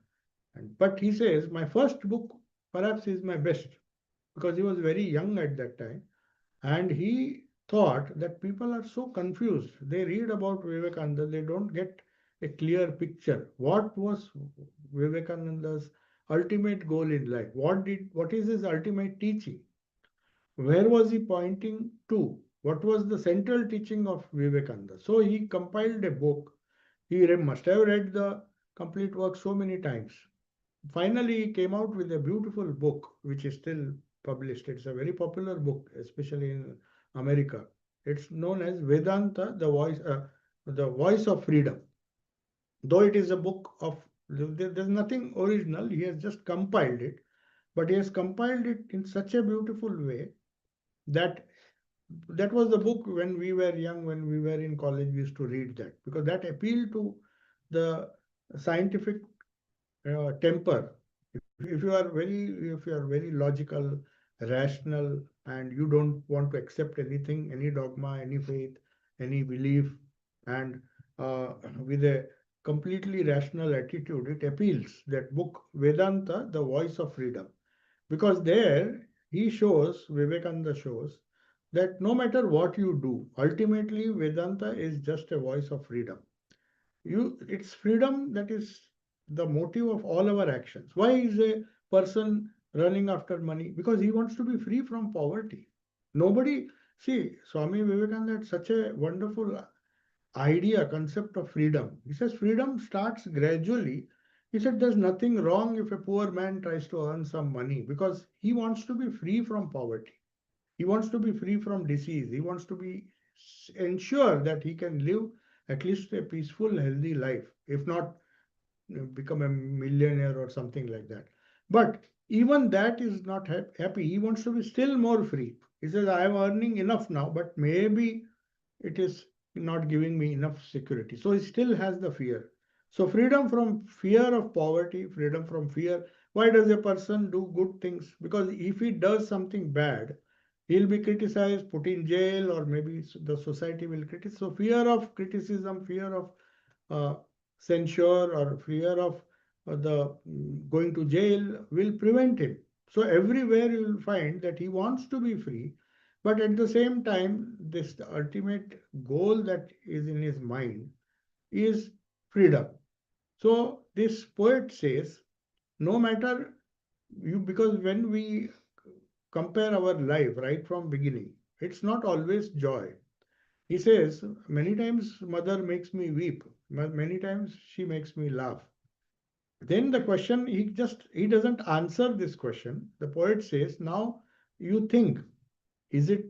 And but he says, my first book perhaps is my best because he was very young at that time. And he thought that people are so confused. They read about Vivekananda, they don't get a clear picture. What was Vivekananda's ultimate goal in life? What is his ultimate teaching? Where was he pointing to? What was the central teaching of Vivekananda? So he compiled a book. He must have read the complete work so many times. Finally, he came out with a beautiful book, which is still published. It's a very popular book, especially in America. It's known as Vedanta, the Voice of Freedom. Though it is a book of There's nothing original. He has just compiled it, but he has compiled it in such a beautiful way that that was the book when we were young, when we were in college, we used to read that because that appealed to the scientific temper. If you are very logical, rational, and you don't want to accept anything, any dogma, any faith, any belief, and with a completely rational attitude, it appeals. That book, Vedanta, the voice of freedom, because there Vivekananda shows that no matter what you do, ultimately Vedanta is just a voice of freedom. It's freedom that is the motive of all our actions. Why is a person running after money? Because he wants to be free from poverty. Nobody, see, Swami Vivekananda had such a wonderful idea, concept of freedom. He says freedom starts gradually. He said there's nothing wrong if a poor man tries to earn some money because he wants to be free from poverty. He wants to be free from disease. He wants to be ensure that he can live at least a peaceful, healthy life, if not become a millionaire or something like that. But even that is not happy. He wants to be still more free. He says, I am earning enough now, but maybe it is not giving me enough security. So he still has the fear. So freedom from fear of poverty, freedom from fear. Why does a person do good things? Because if he does something bad, he'll be criticized, put in jail, or maybe the society will criticize. So fear of criticism, fear of uh, censure, or fear of the going to jail will prevent him. So everywhere you will find that he wants to be free, but at the same time, this the ultimate goal that is in his mind is freedom. So this poet says, no matter because when we compare our life right from beginning, it's not always joy. He says, many times mother makes me weep, many times she makes me laugh. Then the question, he doesn't answer this question. The poet says, now you think, is it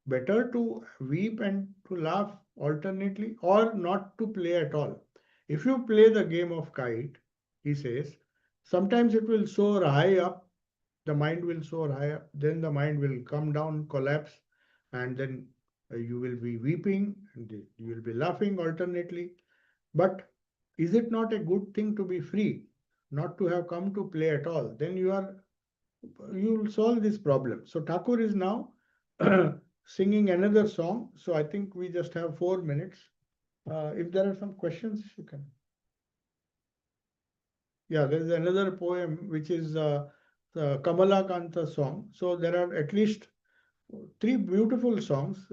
better to weep and to laugh alternately or not to play at all? If you play the game of kite, he says, sometimes it will soar high up, the mind will soar high up, then the mind will come down, collapse, and then you will be weeping and you will be laughing alternately. But is it not a good thing to be free, not to have come to play at all? Then you will solve this problem. So Thakur is now singing another song. So I think we just have 4 minutes. If there are some questions, you can. Yeah, there is another poem which is the Kamala Kanta song. So there are at least three beautiful songs.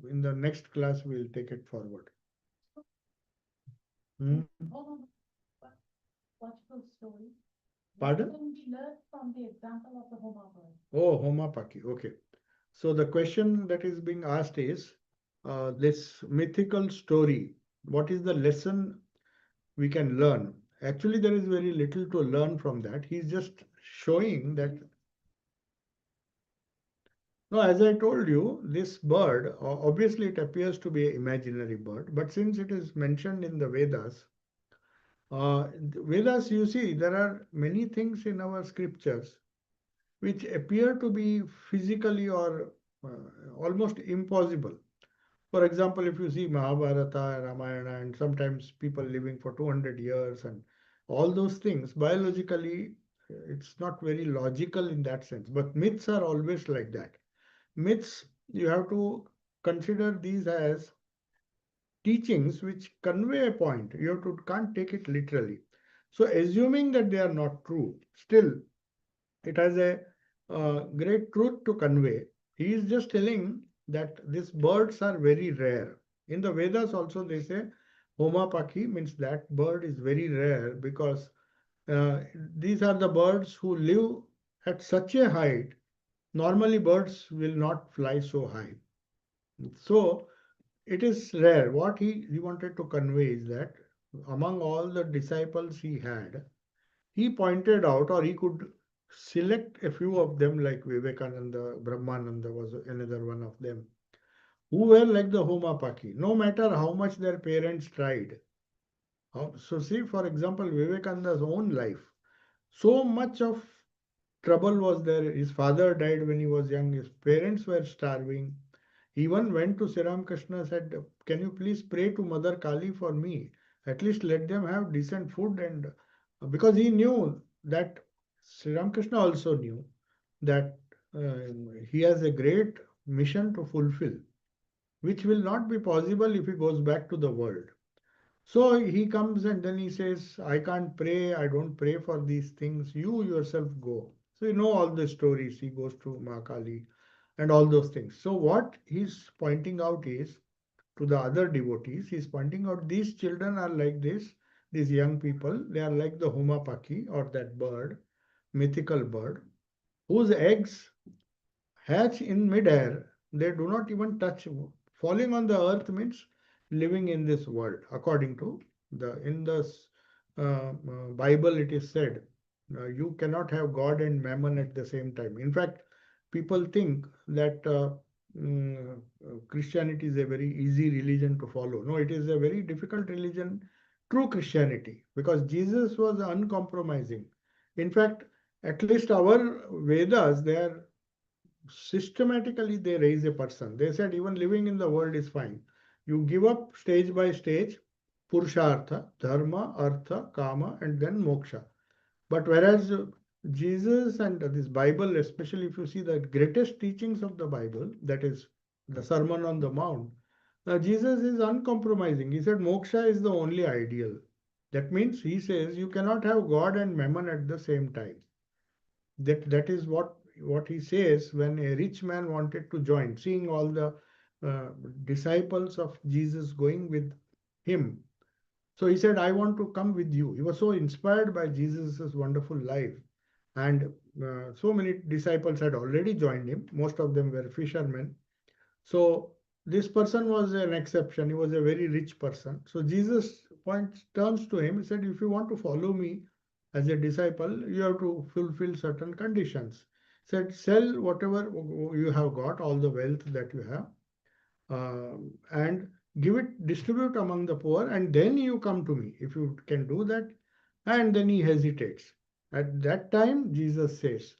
In the next class, we'll take it forward. Hmm. Pardon? Oh, Homapaki. Okay. So the question that is being asked is this mythical story. What is the lesson we can learn? Actually, there is very little to learn from that. He's just showing that. No, as I told you, this bird, obviously it appears to be an imaginary bird, but since it is mentioned in the Vedas, you see, there are many things in our scriptures which appear to be physically or almost impossible. For example, if you see Mahabharata, Ramayana, and sometimes people living for 200 years and all those things, biologically, it's not very logical in that sense. But myths are always like that. Myths, you have to consider these as teachings which convey a point. Can't take it literally. So assuming that they are not true, still it has a great truth to convey. He is just telling that these birds are very rare. In the Vedas also they say Homapaki means that bird is very rare because these are the birds who live at such a height. Normally birds will not fly so high. So it is rare. What he wanted to convey is that among all the disciples he had, he pointed out, or he could select a few of them, like Vivekananda, Brahmananda was another one of them, who were like the Homapaki. No matter how much their parents tried, So see, for example, Vivekananda's own life. So much of trouble was there. His father died when he was young. His parents were starving. He even went to Sri Ramakrishna, said, "Can you please pray to Mother Kali for me? At least let them have decent food." And because he knew that Sri Ramakrishna also knew that he has a great mission to fulfill, which will not be possible if he goes back to the world. So he comes and then he says, "I can't pray, I don't pray for these things. You yourself go." So you know all the stories. He goes to Mahakali and all those things. So what he's pointing out is to the other devotees, he's pointing out these children are like this, these young people, they are like the Huma Paki or that bird, mythical bird, whose eggs hatch in midair. They do not even touch. Falling on the earth means living in this world. According to the Bible, it is said you cannot have God and mammon at the same time. In fact, people think that Christianity is a very easy religion to follow. No, it is a very difficult religion. True Christianity, because Jesus was uncompromising. In fact, at least our Vedas, they are systematically they raise a person. They said even living in the world is fine. You give up stage by stage, purushartha, dharma, artha, kama, and then moksha. But whereas Jesus and this Bible, especially if you see the greatest teachings of the Bible, that is the Sermon on the Mount, Jesus is uncompromising. He said moksha is the only ideal. That means he says you cannot have God and mammon at the same time. That is what he says when a rich man wanted to join, seeing all the disciples of Jesus going with him. So he said, "I want to come with you." He was so inspired by Jesus's wonderful life, and so many disciples had already joined him. Most of them were fishermen. So this person was an exception. He was a very rich person. So Jesus turns to him. He said, "If you want to follow me as a disciple, you have to fulfill certain conditions." He said, "Sell whatever you have got, all the wealth that you have, and distribute among the poor, and then you come to me. If you can do that." And then he hesitates. At that time, Jesus says,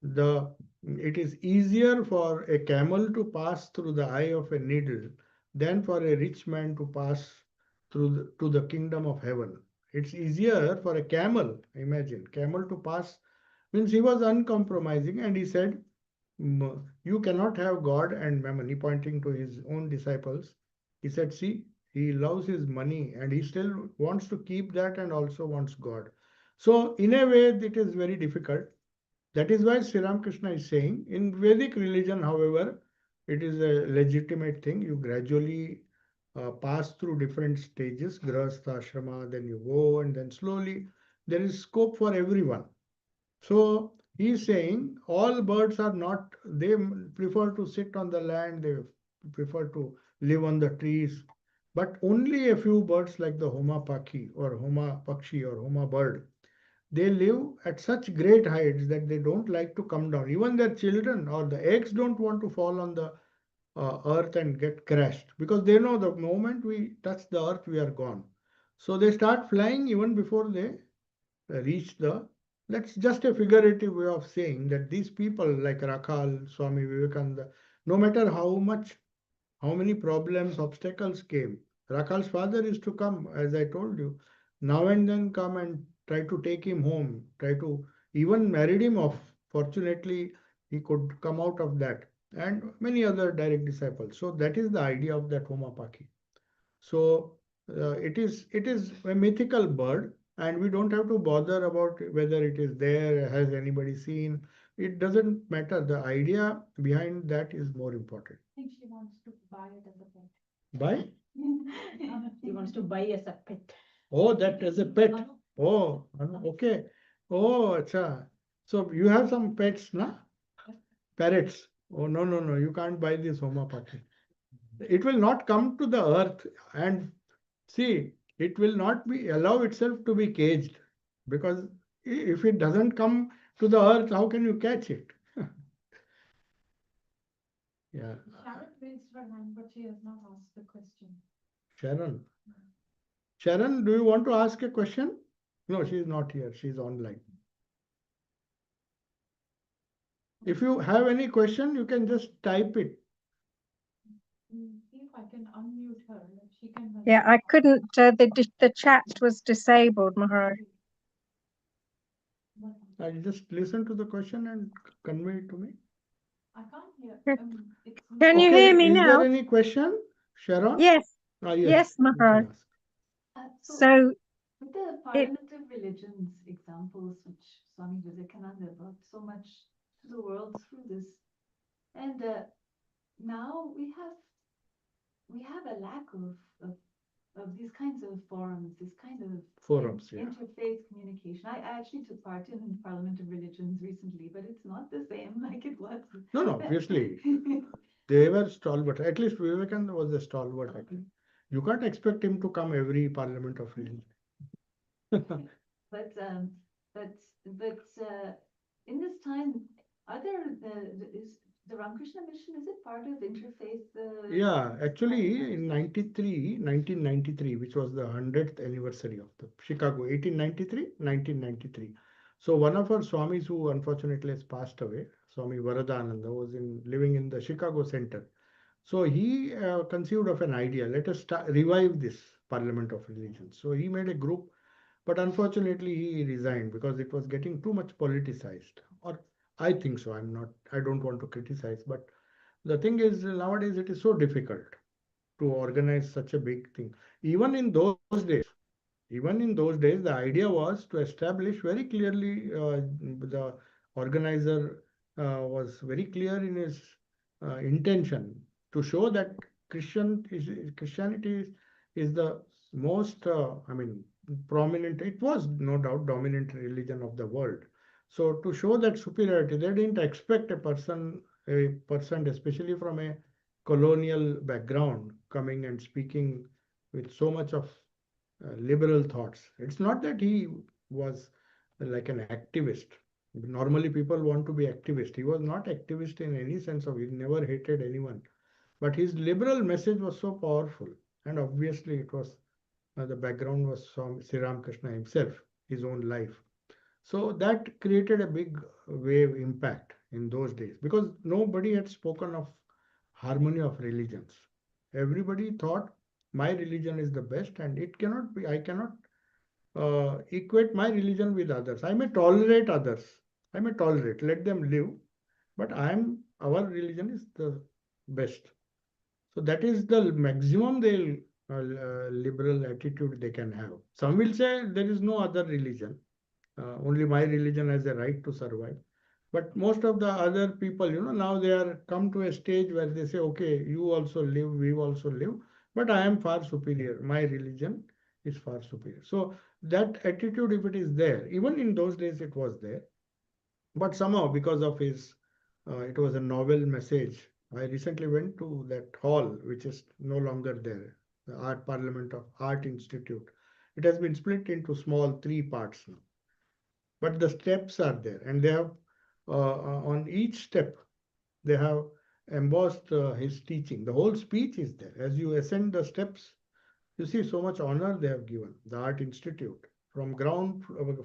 the it is easier for a camel to pass through the eye of a needle than for a rich man to pass to the kingdom of heaven. It's easier for a camel, imagine, camel to pass, means he was uncompromising, and he said, You cannot have God and mammon." He pointing to his own disciples. He said, "See, he loves his money and he still wants to keep that and also wants God." So, in a way, it is very difficult. That is why Sri Ramakrishna is saying in Vedic religion, however, it is a legitimate thing. You gradually pass through different stages, grahastha, ashrama, then you go, and then slowly there is scope for everyone. So he is saying all birds are not, they prefer to sit on the land, they prefer to live on the trees, but only a few birds like the Homa Pakhi or Homa Pakshi or Homa bird, they live at such great heights that they don't like to come down. Even their children or the eggs don't want to fall on the earth and get crashed, because they know the moment we touch the earth, we are gone. So they start flying even before they reach the. That's just a figurative way of saying that these people like Rakhal, Swami Vivekananda, no matter how many problems, obstacles came, Rakhal's father is to come, as I told you, now and then come and try to take him home, try to even marry him off. Fortunately, he could come out of that, and many other direct disciples. So that is the idea of that Homapaki. So it is a mythical bird, and we don't have to bother about whether it is there, has anybody seen. It doesn't matter. The idea behind that is more important. I think she wants to buy it as a pet. Buy? She wants to buy as a pet. Oh, that as a pet. Oh, okay. Oh, acha. So you have some pets, na? Parrots. Oh, no, no, no. You can't buy this Homapati. It will not come to the earth, and see, it will not be allow itself to be caged, because if it doesn't come to the earth, how can you catch it? Yeah. Sharon raised her hand, but she has not asked the question. Sharon. Sharon, do you want to ask a question? No, she's not here. She's online. If you have any question, you can just type it. See if I can unmute her. She can. Yeah, I couldn't. The chat was disabled, Maharaj. I just listen to the question and convey it to me. I can't hear. Can you hear me Is now? there any question, Sharon? Yes, Yes, yes, you Maharaj. can ask. So With the parliamentary religions examples which Swami Vivekananda brought so much to the world through this, and now we have a lack of these kinds of forums, this kind of Forums, yeah. interfaith communication. I actually took part in Parliament of Religions recently, but it's not the same like it was. No, obviously. They were stalwart. At least Vivekananda was a stalwart. Actually. You can't expect him to come every Parliament of Religion. But in this time, are there is the Ramakrishna mission, is it part of interfaith? Yeah, actually in 1993, which was the 100th anniversary of the Chicago, 1993. So one of our Swamis who unfortunately has passed away, Swami Varadananda, was living in the Chicago center. So he conceived of an idea, let us revive this Parliament of Religions. So he made a group, but unfortunately he resigned because it was getting too much politicized. Or I think so. I don't want to criticize, but the thing is nowadays it is so difficult to organize such a big thing. Even in those days, the idea was to establish very clearly, the organizer was very clear in his intention to show that Christianity is the most, prominent, it was no doubt dominant religion of the world. So to show that superiority, they didn't expect a person, especially from a colonial background, coming and speaking with so much of liberal thoughts. It's not that he was like an activist. Normally, people want to be activist. He was not activist in any sense of, he never hated anyone. But his liberal message was so powerful, and obviously, it was the background was from Sri Ramakrishna himself, his own life. So that created a big wave impact in those days because nobody had spoken of harmony of religions. Everybody thought my religion is the best, and it cannot be, I cannot equate my religion with others. I may tolerate others. I may tolerate, let them live, but our religion is the best. So that is the maximum liberal attitude they can have. Some will say there is no other religion. Only my religion has a right to survive. But most of the other people, now they are come to a stage where they say, okay, you also live, we also live, but I am far superior. My religion is far superior. So that attitude, if it is there, even in those days it was there, but somehow because of it was a novel message. I recently went to that hall, which is no longer there, the Art Parliament of Art Institute. It has been split into small three parts now, but the steps are there, and they have on each step they have embossed his teaching. The whole speech is there. As you ascend the steps, you see so much honor they have given the Art Institute from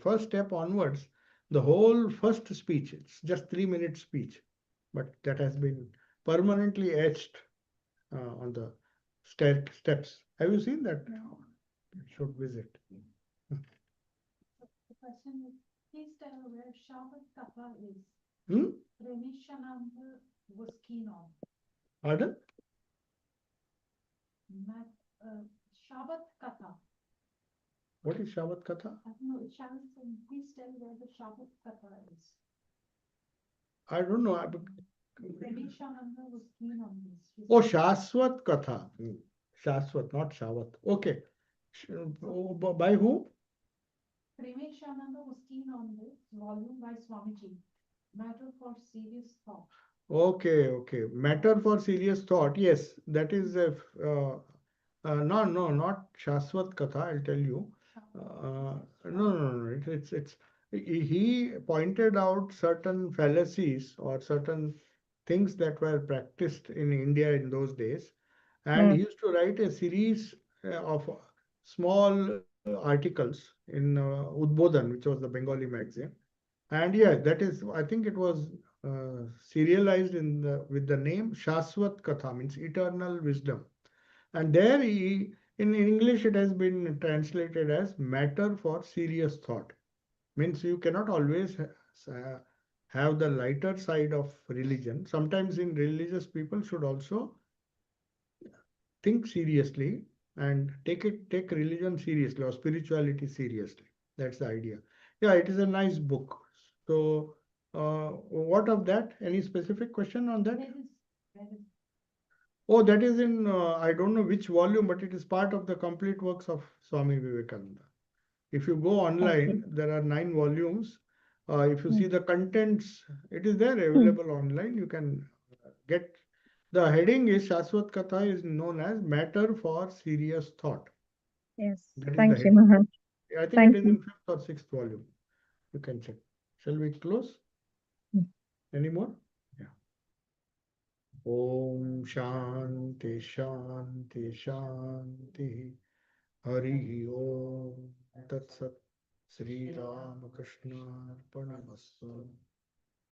first step onwards. The whole first speech, it's just 3 minute speech, but that has been permanently etched on the steps. Have you seen that? You should visit. The question is, please tell her where Shabbat Katha is. Hmm? Premishananda was keen on. Pardon? Shabbat Katha. What is Shabbat Katha? No, Sharon, please tell where the Shabbat Katha is. I don't know. Premishananda was keen on this. Oh, Shaswat Katha. Shaswat, not Shavat. Okay. By who? Premishananda was keen on this volume by Swamiji. Matter for serious thought. Okay. Matter for serious thought. Yes, that is a. No, not Shaswat Katha. I'll tell you. No. It's. He pointed out certain fallacies or certain things that were practiced in India in those days, and he used to write a series of small articles in Udbodhan, which was the Bengali magazine. And yeah, that is, I think it was serialized with the name Shaswat Katha, means eternal wisdom. And there in English, it has been translated as matter for serious thought. Means you cannot always have the lighter side of religion. Sometimes in religious people should also think seriously and take religion seriously or spirituality seriously. That's the idea. Yeah, it is a nice book. So what of that? Any specific question on that? Where is Oh, that is in I don't know which volume, but it is part of the complete works of Swami Vivekananda. If you go online, there are 9 volumes. If you see the contents, it is there available online. You can get the heading is Shaswat Katha is known as Matter for Serious Thought. Yes. That is the Thank you, heading. Maharaj. I think it Thank is you. in 5th or 6th volume. You can check. Shall we close? Mm. Any more? Yeah. Om Shanti Shanti Shanti Hari Om Tat Sat Sri Ramakrishna Arpanamastu